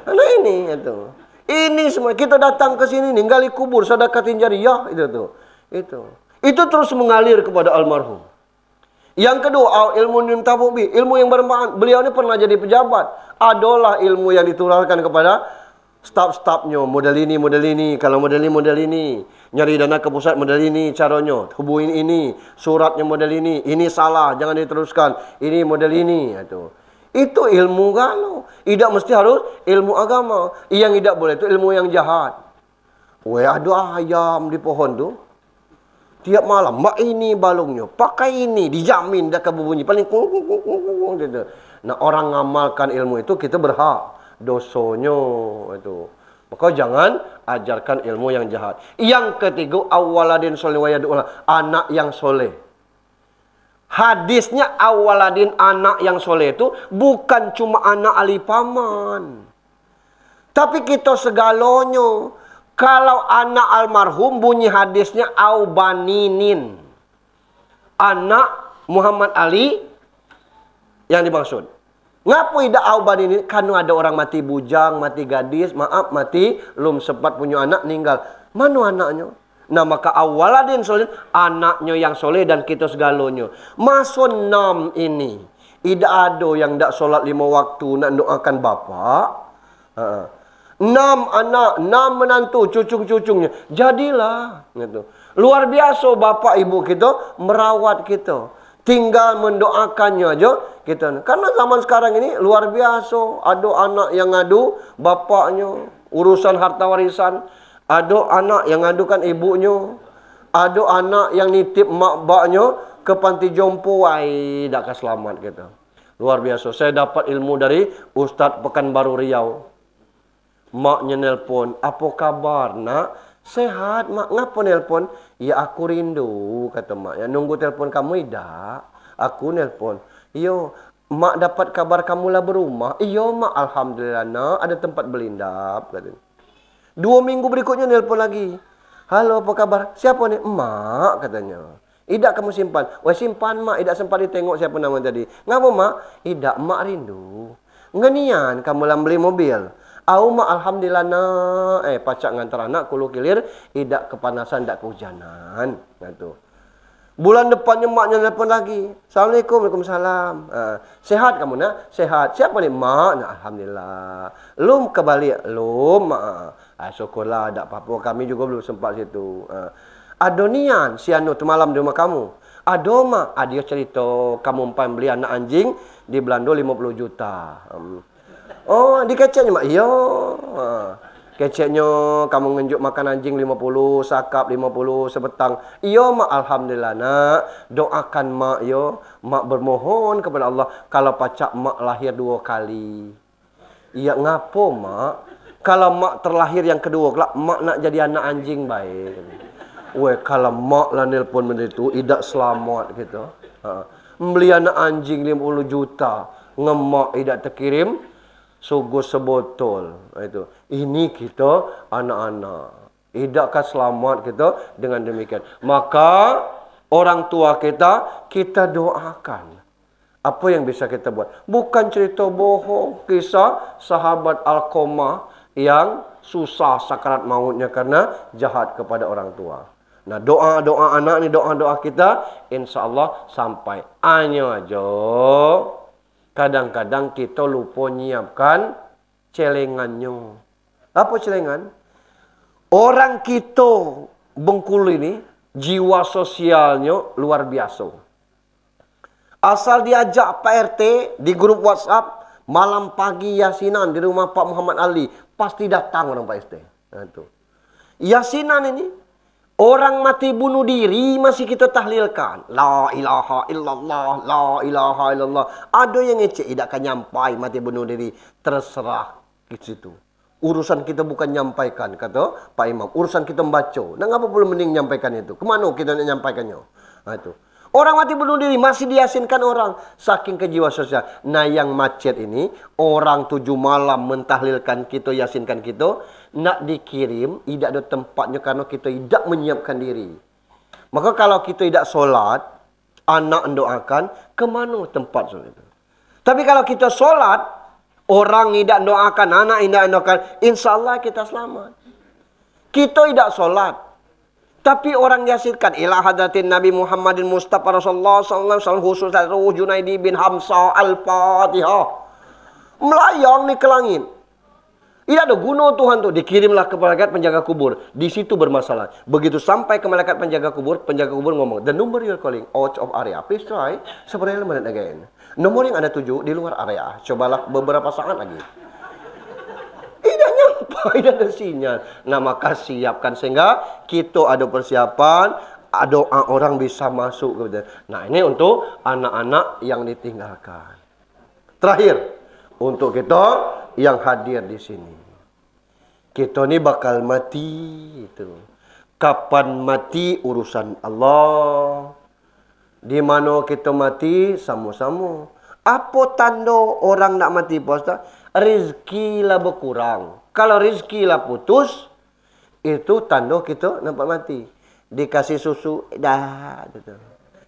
Nah ini itu. Ini semua kita datang ke sini nih, gali kubur, sedekatin jariyah itu tuh. Itu terus mengalir kepada almarhum. Yang kedua, ilmu yuntafabi, ilmu yang bermanfaat. Beliau ini pernah jadi pejabat. Adalah ilmu yang ditularkan kepada staf-stafnya. Model ini. Kalau model ini. Nyari dana ke pusat model ini caranya. Hubungin ini. Suratnya model ini. Ini salah, jangan diteruskan. Ini model ini. Itu ilmu galau. Tidak mesti harus ilmu agama. Yang tidak boleh itu ilmu yang jahat. Ada ayam di pohon tu. Tiap malam, mak ini balungnya, pakai ini, dijamin dah berbunyi. Paling kung gitu. Nah, orang ngamalkan ilmu itu kita berhak. Dosonya itu. Maka jangan ajarkan ilmu yang jahat. Yang ketiga, awaladin soleh wa yad'ulah. Anak yang soleh. Hadisnya awaladin anak yang soleh itu bukan cuma anak ahli paman. Tapi kita segalanya. Kalau anak almarhum bunyi hadisnya aubaninin. Anak Muhammad Ali yang dimaksud. Ngapa tidak aubaninin? Karena ada orang mati bujang, mati gadis, mati belum sempat punya anak, meninggal. Mana anaknya? Nah, maka awaladin soleh, anaknya yang soleh dan kita segalanya. Masuk 6 ini. Tidak ada yang tidak solat 5 waktu nak doakan bapak. 6 anak, 6 menantu, cucu-cucunya. Jadilah. Gitu. Luar biasa bapak ibu kita merawat kita. Tinggal mendoakannya aja. Kita. Karena zaman sekarang ini luar biasa. Ada anak yang ngadu bapaknya. Urusan harta warisan. Ada anak yang ngadukan ibunya. Ada anak yang nitip mak baknya ke panti jompo. Wai, tak selamat kita. Luar biasa. Saya dapat ilmu dari Ustadz Pekanbaru Riau. Maknya nelpon, apa kabar nak? Sehat mak, ngapa nelpon? Ya aku rindu, kata mak. Ya, nunggu telpon kamu tidak? Aku nelpon. Yo, mak dapat kabar kamu lah berumah. Iyo mak, alhamdulillah nak, ada tempat berlindap. Kata. 2 minggu berikutnya nelpon lagi. Halo, apa kabar? Siapa nih? Mak, katanya. Tidak kamu simpan. Wah simpan mak, tidak sempat ditengok siapa nama tadi. Ngapa mak? Tidak, mak rindu. Ngenian kamu lah beli mobil. Mak alhamdulillah nak. Pacak ngantar anak kulu kilir. Tidak kepanasan, tidak kehujanan. Gitu. Bulan depannya maknya nelpon lagi. Assalamualaikum, waalaikumsalam. Sehat kamu nak? Sehat. Siapa ni? Mak. Nah, alhamdulillah. Lum kembali. Lum. Syukurlah. Tak apa-apa. Kami juga belum sempat situ. Adonian si anu tu malam di rumah kamu. Ada mak. Dia cerita kamu umpan beli anak anjing di Belanda 50 juta. Oh, di keceknya mak. Iya. Keceknya kamu ngenjuk makan anjing 50, sakap 50 sebetang. Iya mak, alhamdulillah nak. Doakan mak yo. Mak bermohon kepada Allah kalau pacak mak lahir 2 kali. Iya ngapo mak? Kalau mak terlahir yang kedua, mak nak jadi anak anjing baik. Weh, kalau mak lah nelpon benda itu, tidak selamat gitu. Beli anak anjing 50 juta. Ngemak tidak terkirim. Sungguh sebotol. Itu. Ini kita anak-anak. Tidakkah selamat kita dengan demikian. Maka orang tua kita doakan. Apa yang bisa kita buat? Bukan cerita bohong. Kisah sahabat Alqamah yang susah sakarat mautnya karena jahat kepada orang tua. Nah doa-doa anak ni, doa-doa kita insya Allah sampai. Hanya aja kadang-kadang kita lupa nyiapkan celengannya. Apa celengan? Orang kita Bengkulu ini jiwa sosialnya luar biasa. Asal diajak Pak RT di grup WhatsApp malam pagi yasinan di rumah Pak Muhammad Ali, pasti datang orang Pak RT. Nah, itu. Yasinan ini orang mati bunuh diri masih kita tahlilkan. La ilaha illallah, la ilaha illallah. Ada yang ngecek tidak akan nyampai mati bunuh diri. Terserah di situ. Urusan kita bukan nyampaikan, kata Pak Imam. Urusan kita membaca. Nah, ngapa perlu mending nyampaikan itu? Kemana kita nak nyampaikannya? Nah, itu. Orang mati bunuh diri masih diyasinkan orang. Saking kejiwa sosial. Nah, yang macet ini, orang 7 malam mentahlilkan kita, yasinkan kita. Nak dikirim, tidak ada tempatnya karena kita tidak menyiapkan diri. Maka kalau kita tidak solat, anak mendoakan, kemana tempat solat itu? Tapi kalau kita solat, Orang tidak doakan, anak tidak doakan, insya Allah kita selamat. Kita tidak sholat, tapi orang yasidkan ila hadratin Nabi Muhammadin Mustafa Rasulullah sallallahu alaihi wasallam khusus Junaidi bin Hamzah Al-Fatihah. Melayang nih ke langit. Tidak ada guna Tuhan tuh. Dikirimlah ke malaikat penjaga kubur. Di situ bermasalah. Begitu sampai ke malaikat penjaga kubur ngomong, the number you're calling out of area, please try sebenarnya menit again. Nomor yang Anda tuju di luar area. Cobalah beberapa saat lagi. Tidak nyampe, tidak ada sinyal. Nah, maka siapkan sehingga kita ada persiapan, doa orang bisa masuk. Nah, ini untuk anak-anak yang ditinggalkan. Terakhir, untuk kita yang hadir di sini. Kita ni bakal mati itu. Kapan mati urusan Allah. Di mana kita mati sama-sama. Apa tanda orang nak mati, Pak? Rezeki lah berkurang. Kalau rezeki lah putus, itu tanda kita nampak mati. Dikasih susu, dah gitu.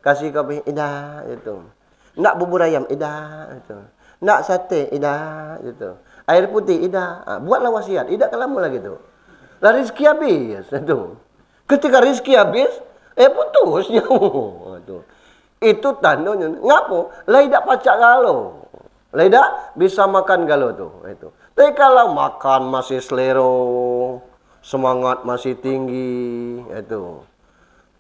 Kasih kopi, dah gitu. Nak bubur ayam, dah gitu. Nak sate, dah gitu. Air putih, dah. Buatlah wasiat, dah kan lama lah gitu. Lah rezeki habis, itu. Ketika rezeki habis, putus nyawa. Itu tandanya. Ngapo? Lah tidak pacak galau. Lah tidak bisa makan galau tu. Itu. Tapi kalau makan masih selero, semangat masih tinggi, itu.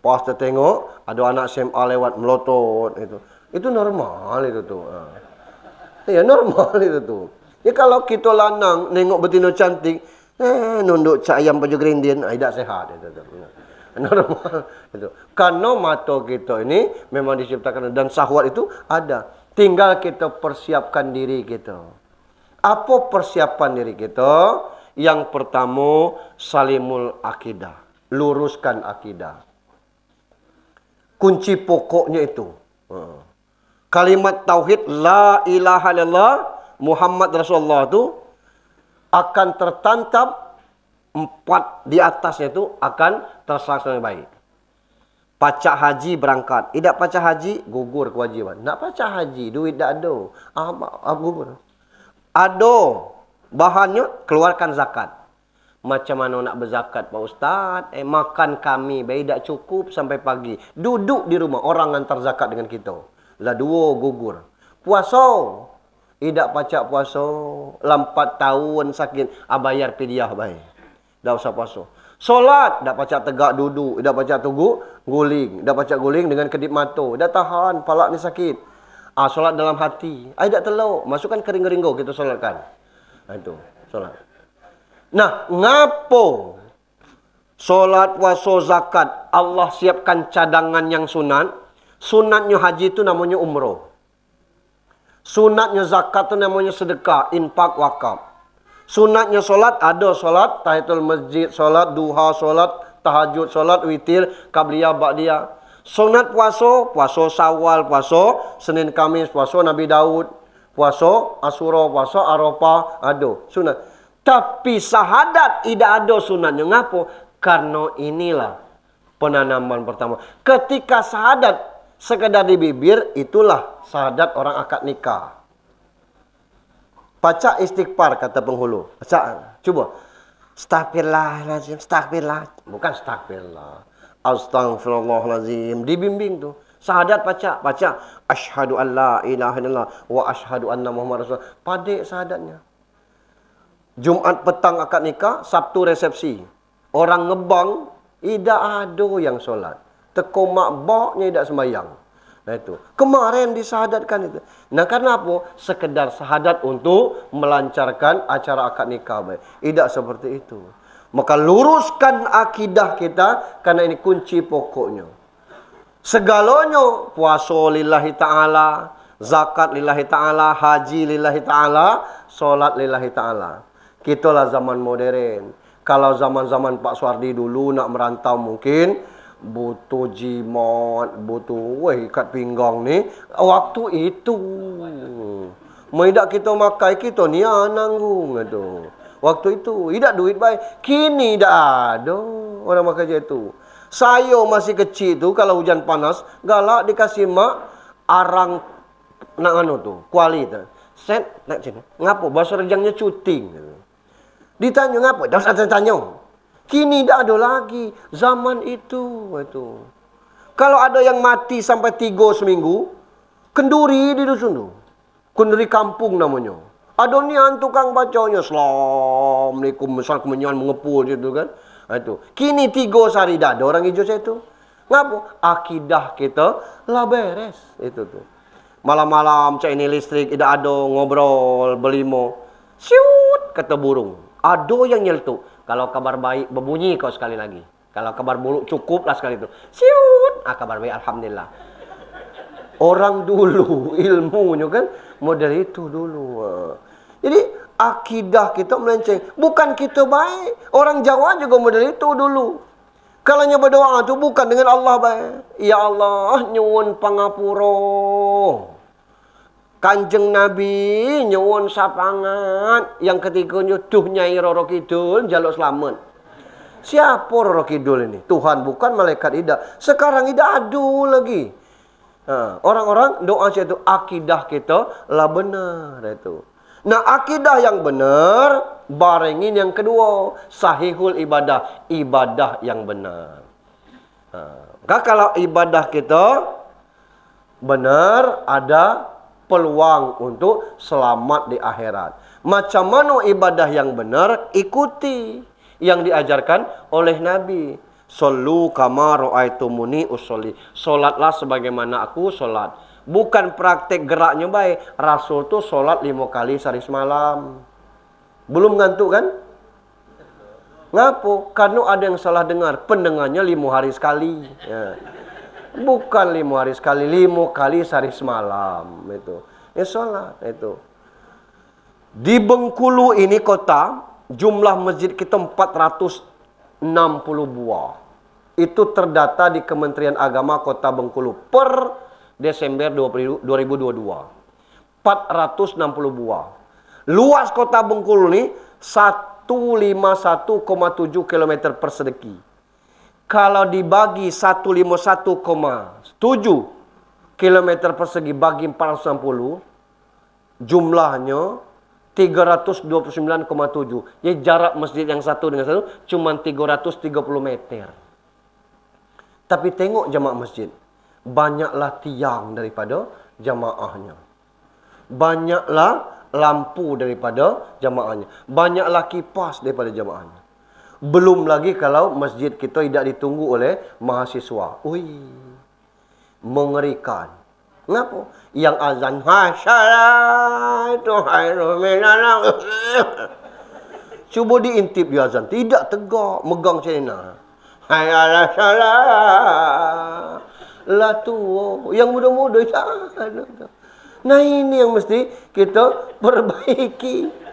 Pas tengok ada anak SMA lewat melotot, itu. Itu normal itu tu. Ya normal itu tu. Ya kalau kita lanang nengok betina cantik, nunduk cak ayam baju grindin, tidak sehat itu tu. Normal itu. Karena mata kita ini memang diciptakan dan syahwat itu ada. Tinggal kita persiapkan diri kita. Apa persiapan diri kita? Yang pertama, salimul akidah. Luruskan akidah. Kunci pokoknya itu. Kalimat tauhid la ilaha illallah Muhammad Rasulullah itu akan tertantap. 4 di atasnya itu akan terlaksana baik. Pacak haji berangkat. Tidak pacak haji, gugur kewajiban. Nak pacak haji, duit tak ada. Gugur. Ada bahannya, keluarkan zakat. Macam mana nak berzakat, Pak Ustaz? Makan kami, baik tak cukup sampai pagi. Duduk di rumah, orang hantar zakat dengan kita. Lah 2 gugur. Puasa. Tidak pacak puasa. 4 tahun sakit. Bayar pidiah baik. Dah usah puasa. Solat, dah pacak tegak duduk, dah pacak tunggu guling, dah pacak guling dengan kedip mata, dah tahan, palak ni sakit. Solat dalam hati, tak teluk, masukkan kering-keringgo kita solatkan. Itu, solat. Nah, ngapo solat, puasa, zakat, Allah siapkan cadangan yang sunat. Sunatnya haji itu namanya umrah. Sunatnya zakat itu namanya sedekah, infak, wakaf. Sunatnya solat, ada solat tahiyatul masjid, solat duha, solat tahajud, solat witir, qabliyah, ba'diyah. Sunat puasa, puasa Syawal, puasa Senin Kamis, puasa Nabi Daud, puasa Asyura, puasa Arafah, ada sunat. Tapi syahadat tidak ada sunatnya. Ngapa? Karena inilah penanaman pertama. Ketika syahadat sekedar di bibir, itulah syahadat orang akad nikah. Baca istighfar kata penghulu. Baca, coba. Astagfirullahaladzim, astagfirullah. Bukan astagfirullah. Astagfirullahaladzim. Dibimbing tu. Syahadat baca. Asyhadu an la ilaha illallah wa asyhadu anna Muhammad Rasulullah. Padik syahadatnya. Jumaat petang akad nikah, Sabtu resepsi. Orang ngebang, tidak ada yang solat. Teko makbaknya tidak sembahyang. Nah itu. Kemarin disahadatkan itu. Nah karena apa? Sekedar syahadat untuk melancarkan acara akad nikah. Tidak seperti itu. Maka luruskan akidah kita. Karena ini kunci pokoknya. Segalanya. Puasa lillahi ta'ala. Zakat lillahi ta'ala. Haji lillahi ta'ala. Solat lillahi ta'ala. Kitalah zaman modern. Kalau zaman-zaman Pak Suwardi dulu nak merantau mungkin butuh jimat, butuh ikat pinggang ni. Waktu itu tidak kita makai, kita ni nanggung itu. Waktu itu tidak duit baik. Kini tidak ada orang makai je itu. Saya masih kecil tu kalau hujan panas galak dikasih mak arang nak anu tu kuali tu. Set, nak cina. Ngapo? Bahasa rejangnya cuting. Ditanya ngapo? Dah usah tanya. Kini dah ada lagi. Zaman itu. Kalau ada yang mati sampai 3 seminggu, kenduri di dusun tu. Kenduri kampung namanya. Ada ni tukang bacanya. Assalamualaikum. Misal kemenyan mengepul gitu kan. Itu. Kini 3 sehari dah ada orang hijau saya tu. Ngapo? Akidah kita lah beres. Itu tu. Malam-malam cak ini listrik, tidak ada ngobrol, berlimo. Siut, kata burung. Ada yang nyeletuk. Kalau kabar baik, berbunyi kau sekali lagi. Kalau kabar buruk, cukuplah sekali itu. Siut, kabar baik, alhamdulillah. Orang dulu, ilmunya kan, model itu dulu. Jadi, akidah kita melenceng. Bukan kita baik. Orang Jawa juga model itu dulu. Kalau berdoa tu bukan dengan Allah baik. Ya Allah, nyuwun pangapura. Kanjeng Nabi nyuwun sapangat. Yang ketiganya tuh Nyai Roro Kidul jaluk selamat. Siapa Roro Kidul ini? Tuhan bukan, malaikat tidak. Sekarang tidak ada lagi. Orang-orang doa itu akidah kita lah benar itu. Nah, akidah yang benar barengin yang kedua, sahihul ibadah, ibadah yang benar. Kalau ibadah kita benar, ada peluang untuk selamat di akhirat. Macam mana ibadah yang benar? Ikuti yang diajarkan oleh Nabi. Sallu kama ra'aitumuni usolli. Solatlah sebagaimana aku solat. Bukan praktek geraknya baik. Rasul tu solat 5 kali sehari semalam. Belum ngantuk kan? Ngapo? Karena ada yang salah dengar. Pendengarnya 5 hari sekali. Ya. Bukan 5 hari sekali, 5 kali sehari semalam. Itu. Solat itu. Di Bengkulu ini kota, jumlah masjid kita 460 buah. Itu terdata di Kementerian Agama Kota Bengkulu per Desember 2022. 460 buah. Luas kota Bengkulu ini 151,7 km persegi. Kalau dibagi 151,7 km persegi bagi 460, jumlahnya 329,7. Jadi jarak masjid yang satu dengan satu cuma 330 meter. Tapi tengok jamaah masjid. Banyaklah tiang daripada jamaahnya. Banyaklah lampu daripada jamaahnya. Banyaklah kipas daripada jamaahnya. Belum lagi kalau masjid kita tidak ditunggu oleh mahasiswa. Ui, mengerikan. Kenapa? Yang azan, hasyalatu khairum minal. Cuba diintip di azan. Tidak tegak, megang cina. Hayala salah. Lah tua. Yang muda-muda. Nah ini yang mesti kita perbaiki.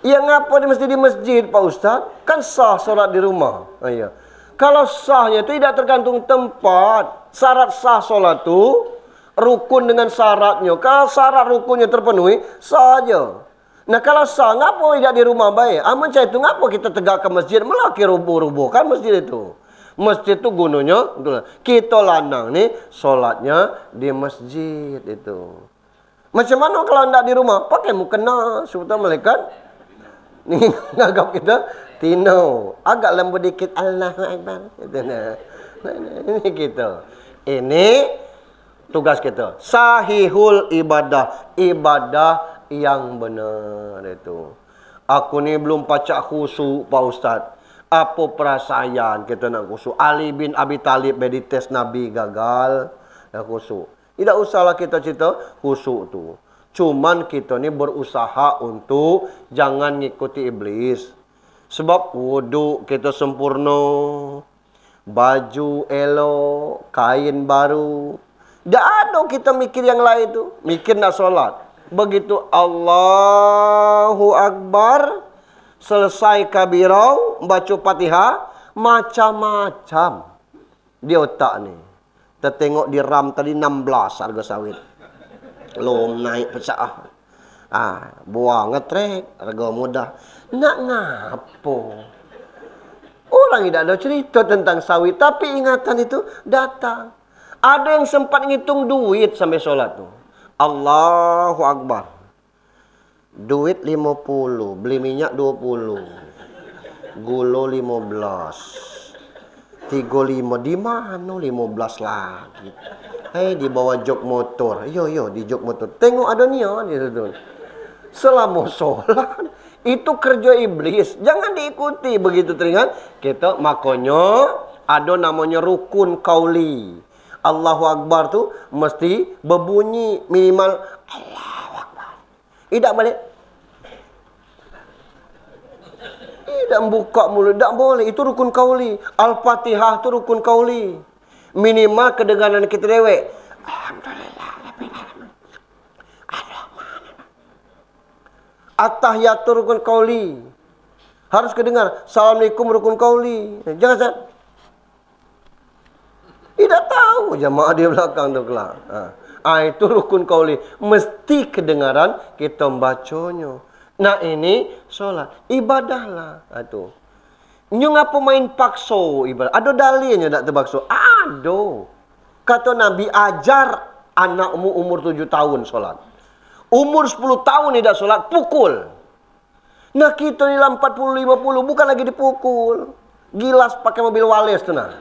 Yang apa mesti di masjid Pak Ustaz? Kan sah solat di rumah. Ya. Kalau sahnya itu tidak tergantung tempat. Syarat sah solat itu rukun dengan syaratnya. Kalau syarat rukunnya terpenuhi, sah aja. Nah kalau sah, ngapa tidak di rumah baik? Macam itu ngapa kita tegak ke masjid? Melaki rubuh-rubuh kan masjid itu. Masjid itu gunanya, kita lanang nih solatnya di masjid itu. Macam mana kalau tidak di rumah? Pakai mukena, sebutnya malaikat. Ni ngagap kita tino agak lembut dikit Allahu Akbar ini kita. Ini tugas kita, sahihul ibadah, ibadah yang benar itu. Aku ni belum pacak khusyuk Pak Ustaz. Apa perasaan kita nak khusyuk? Ali bin Abi Talib medites Nabi gagal dah khusyuk. Tidak usahlah kita cerita khusyuk tu. Cuman kita ni berusaha untuk jangan ngikuti iblis. Sebab wuduk kita sempurna, baju elok, kain baru. Tak ada kita mikir yang lain tu. Mikir nak solat. Begitu Allahu Akbar, selesai kabirau, baca Fatihah, macam-macam di otak ni. Kita tengok di RAM tadi 16 harga sawit. Belum naik pecah. Buang ngetrek, harga mudah. Nak ngapo? Orang tidak ada cerita tentang sawit, tapi ingatan itu datang. Ada yang sempat ngitung duit sampai solat tu. Allahu Akbar. Duit 50, beli minyak 20. Gula 15. 35, di mana 15 lagi? Di bawah jok motor. Yo, di jok motor. Tengok ada niat itu. Selama sholat, itu kerja iblis. Jangan diikuti begitu teringat. Kita makanya ada namanya rukun kauli. Allahu Akbar tu mesti berbunyi minimal Allahu Akbar. Tidak balik. Tidak buka mulut, tidak boleh. Itu rukun kauli. Al-Fatihah tu rukun kauli. Minimal kedengaran kita dewek. Alhamdulillah. At-tahiyat tu rukun kauli. Harus kedengar. Assalamualaikum rukun kauli. Jangan Ustaz. Tidak tahu jemaah di belakang tu kelak. Itu rukun kauli. Mesti kedengaran kita membacanya. Nah ini solat. Ibadahlah. Itu. Nyu ngapa main pakso ibadah? Ada dalilnya tak terpaksa? Ada. Kata Nabi, ajar anakmu umur 7 tahun solat. Umur 10 tahun tidak solat, pukul. Nah kita ni 40-50 bukan lagi dipukul. Gilas pakai mobil Wales tu nah.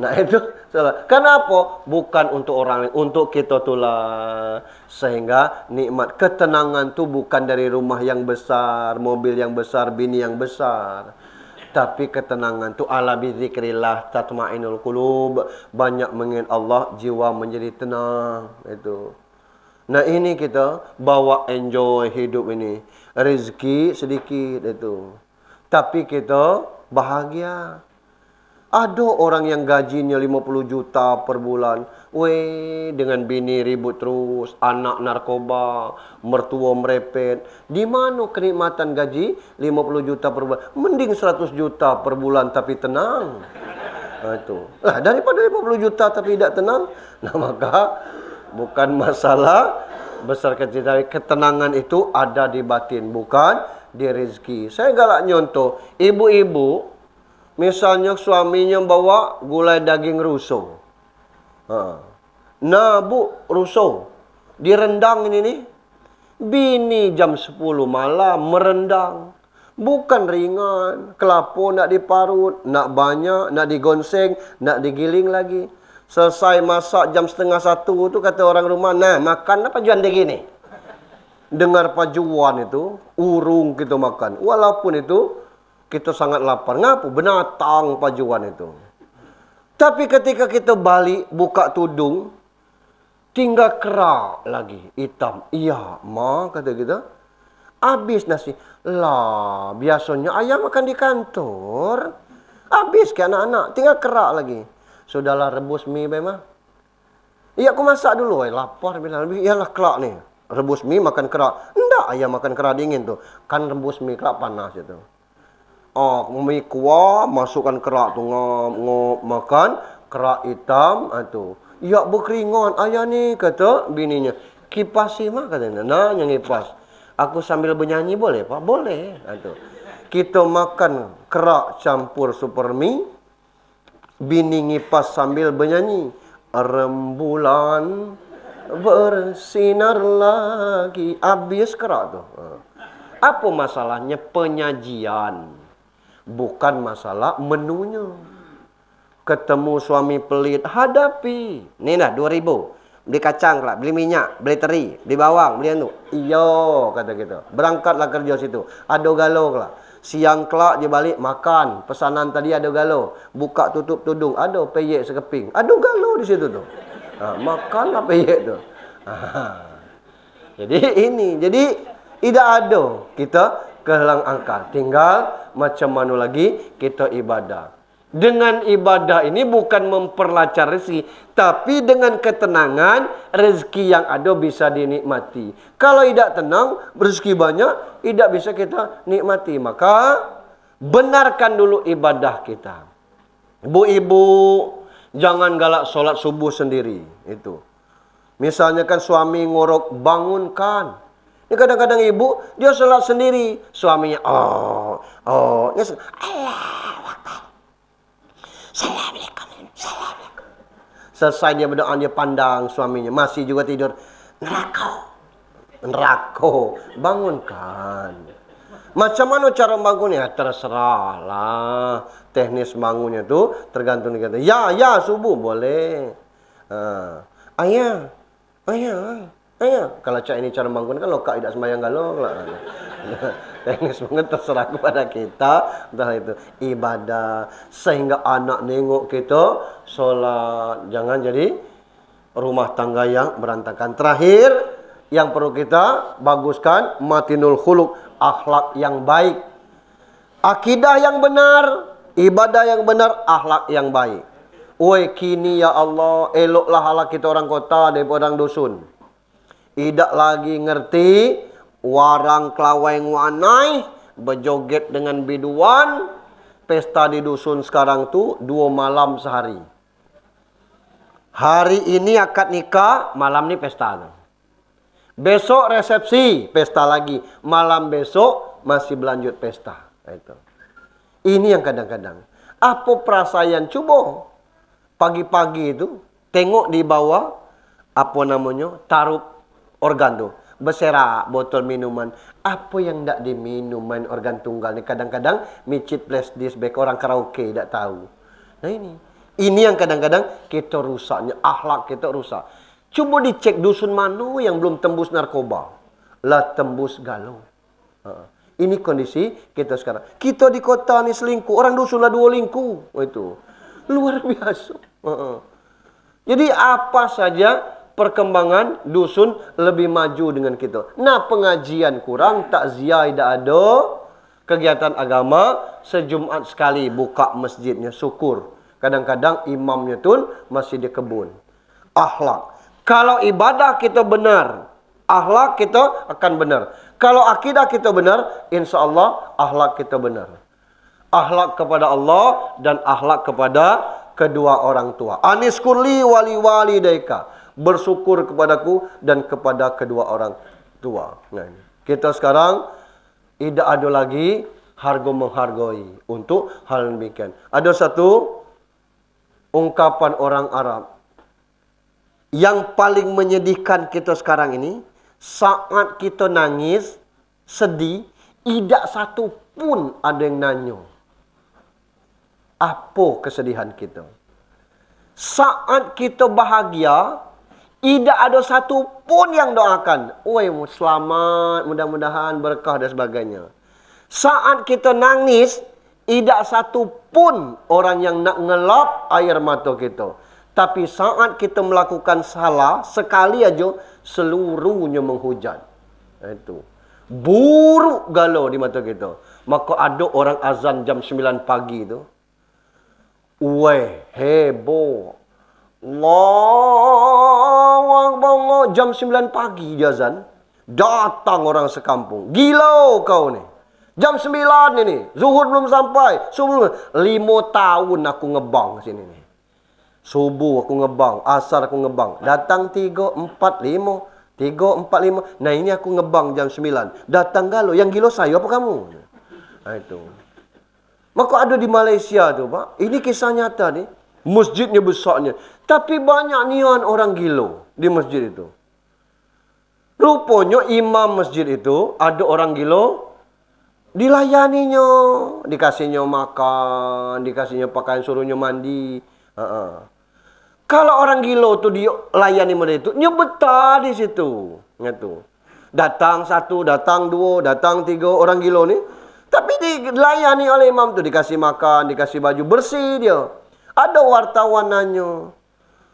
Nah itu salah. Kenapa? Bukan untuk orang lain, untuk kita tulah. Sehingga nikmat ketenangan tu bukan dari rumah yang besar, mobil yang besar, bini yang besar. Tapi ketenangan tu ala bizikrillah tatmainul qulub. Banyak mengingat Allah, jiwa menjadi tenang. Itu. Nah ini kita bawa enjoy hidup ini. Rezeki sedikit itu. Tapi kita bahagia. Ada orang yang gajinya 50 juta per bulan. Dengan bini ribut terus. Anak narkoba. Mertua merepet. Di mana kenikmatan gaji 50 juta per bulan? Mending 100 juta per bulan tapi tenang. Itu. Daripada 50 juta tapi tidak tenang. Nah maka bukan masalah besar kecil, tapi ketenangan itu ada di batin, bukan di rezeki. Saya galak nyontoh, ibu-ibu misalnya suaminya bawa gulai daging ruso. Nah bu, ruso direndang ini nih. Bini jam 10 malam merendang. Bukan ringan, kelapa nak diparut, nak banyak, nak digonseng, nak digiling lagi. Selesai masak jam 12:30 tu kata orang rumah, nah makan apa juan dia ni? Dengar pajuan itu, urung kita makan. Walaupun itu kita sangat lapar. Ngapa? Binatang pajuan itu. Tapi ketika kita balik buka tudung, tinggal kerak lagi hitam. Iya, ma kata kita. Habis nasi. Lah, biasanya ayam makan di kantor. Habis ke anak-anak, tinggal kerak lagi. Sudahlah rebus mie memang. Iya aku masak dulu. Lapar bilang. Iyalah kelak ni. Rebus mie makan kerak. Enggak ayam makan kerak dingin tu. Kan rebus mie kerak panas itu. Mie kuah masukkan kerak tu. Ngop makan. Kerak hitam. Itu. Ya berkeringat. Ayah ni kata bininya. Kipasi mah katanya. Nah yang kipas. Aku sambil bernyanyi boleh pak? Boleh. Itu. Kita makan kerak campur super mie. Bini ngipas sambil bernyanyi. Rembulan bersinar lagi. Habis kerak tu. Apa masalahnya? Penyajian. Bukan masalah menunya. Ketemu suami pelit. Hadapi. Ni dah 2.000. Beli kacang lah. Beli minyak. Beli teri. Beli bawang. Beli anu. Iyo kata kita. Berangkatlah kerja situ. Ada galau lah. Siang kelak dia balik makan. Pesanan tadi ada galau. Buka tutup tudung. Ada peyek sekeping. Ada galau di situ tu. Makanlah peyek tu. Jadi ini. Jadi tidak ada kita kehilang angka. Tinggal macam mana lagi kita ibadah. Dengan ibadah ini bukan memperlancar rezeki. Tapi dengan ketenangan rezeki yang ada bisa dinikmati. Kalau tidak tenang, rezeki banyak, tidak bisa kita nikmati. Maka benarkan dulu ibadah kita. Ibu-ibu, jangan galak solat subuh sendiri. Itu. Misalnya kan suami ngorok, bangunkan. Ini kadang-kadang ibu, dia solat sendiri. Suaminya, Dia Assalamualaikum. Selesai dia berdoa, dia pandang suaminya. Masih juga tidur. Neraka. Neraka. Bangunkan. Macam mana cara bangunnya? Terserah lah. Teknis bangunnya tu tergantung dia kata. Ya, subuh boleh. Ayah. Kalau cak ini cara bangun kan lokak tidak sembahyang galau lah. Teknis banget terserah kepada kita. Entah itu ibadah sehingga anak nengok kita solat. Jangan jadi rumah tangga yang berantakan. Terakhir yang perlu kita baguskan matinul khuluq, akhlak yang baik. Akidah yang benar, ibadah yang benar, akhlak yang baik. Oi kini ya Allah, eloklah halak kita orang kota daripada orang dusun. Tidak lagi ngerti warang kelawai nguanai, berjoget dengan biduan. Pesta di dusun sekarang tu 2 malam sehari. Hari ini akad nikah, malam ni pesta tu. Besok resepsi, pesta lagi. Malam besok masih berlanjut pesta. Itu. Ini yang kadang-kadang. Apa perasaan cuba? Pagi-pagi itu, tengok di bawah, apa namanya, taruh organ tu. Berserak botol minuman. Apa yang tak diminum main organ tunggal ni? Kadang-kadang, micit flash disk back orang karaoke, tak tahu. Nah ini. Ini yang kadang-kadang kita rusaknya. Akhlak kita rusak. Cuba dicek dusun mana yang belum tembus narkoba. Lah tembus galau. Ini kondisi kita sekarang. Kita di kota ni selingkuh. Orang dusun lah 2 lingkuh. Itu. Luar biasa. Jadi apa saja perkembangan dusun lebih maju dengan kita. Nah pengajian kurang. Takziah tidak ada. Kegiatan agama. Sejumat sekali buka masjidnya. Syukur. Kadang-kadang imamnya tu masih di kebun. Akhlak. Kalau ibadah kita benar, akhlak kita akan benar. Kalau akidah kita benar, insya Allah akhlak kita benar. Akhlak kepada Allah dan akhlak kepada kedua orang tua. Anis kurli wali daika. Bersyukur kepadaku dan kepada kedua orang tua. Nah, kita sekarang tidak ada lagi harga menghargai untuk hal demikian. Ada satu ungkapan orang Arab. Yang paling menyedihkan kita sekarang ini, saat kita nangis, sedih, tidak satu pun ada yang nanya. Apa kesedihan kita? Saat kita bahagia, tidak ada satu pun yang doakan. Oi, selamat, mudah-mudahan berkah dan sebagainya. Saat kita nangis, tidak satu pun orang yang nak ngelap air mata kita. Tapi saat kita melakukan salah, sekali aja seluruhnya menghujat. Itu. Buruk galau di mata kita. Maka ada orang azan jam 9 pagi itu. Weh, heboh. Allahu Akbar. Jam 9 pagi dia azan. Datang orang sekampung. Gila kau ni. Jam 9 ini. Zuhur belum sampai. Subuh 5 tahun aku ngebang sini ni. Subuh aku ngebang, asar aku ngebang. Datang 3, 4, 5. 3, 4, 5. Nah ini aku ngebang jam 9. Datang galau. Yang gila saya apa kamu? Nah itu. Maka ada di Malaysia tu Pak. Ini kisah nyata ni. Masjidnya besarnya. Tapi banyak nian orang gila di masjid itu. Rupanya imam masjid itu ada orang gila. Dilayaninya. Dikasihnya makan. Dikasihnya pakaian, suruhnya mandi. Kalau orang gila tu dia layani mereka itu, dia betah di situ. Gitu. Datang 1, datang 2, datang 3 orang gila ni. Tapi dilayani oleh imam tu, dikasih makan, dikasih baju bersih dia. Ada wartawan nanya,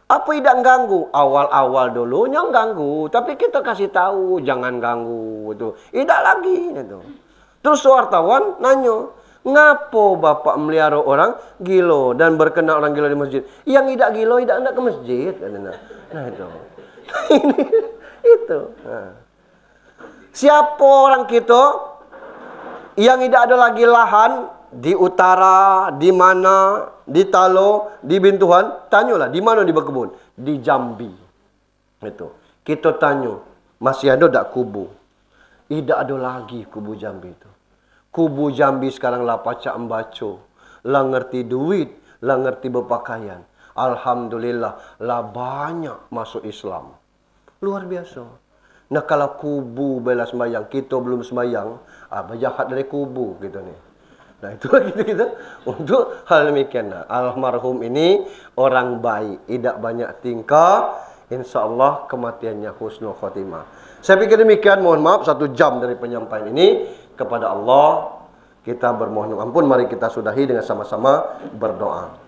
apa tidak ganggu? Awal-awal dulu yang ganggu, tapi kita kasih tahu jangan ganggu itu. Tidak lagi itu. Terus wartawan nanya, ngapo bapak melihara orang gila dan berkenal orang gila di masjid? Yang tidak gila tidak nak ke masjid. Nah itu. Itu. Nah. Siapa orang kita yang tidak ada lagi lahan di utara, di mana, di Talo, di Bintuhan? Tanyalah di mana dia berkebun? Di Jambi. Itu. Kita tanya, masih ada tak kubu? Tidak ada lagi kubu Jambi itu. Kubu Jambi sekarang lah pacak membaca. Lah ngerti duit. Lah ngerti berpakaian. Alhamdulillah. Lah banyak masuk Islam. Luar biasa. Nah kalau kubu bela sembahyang, kita belum sembahyang, berjahat dari kubu gitu nih. Nah itulah kita untuk hal demikian. Nah, almarhum ini orang baik, tidak banyak tingkah, insya Allah kematiannya husnul khotimah. Saya pikir demikian, mohon maaf 1 jam dari penyampaian ini. Kepada Allah kita bermohon ampun, mari kita sudahi dengan sama-sama berdoa.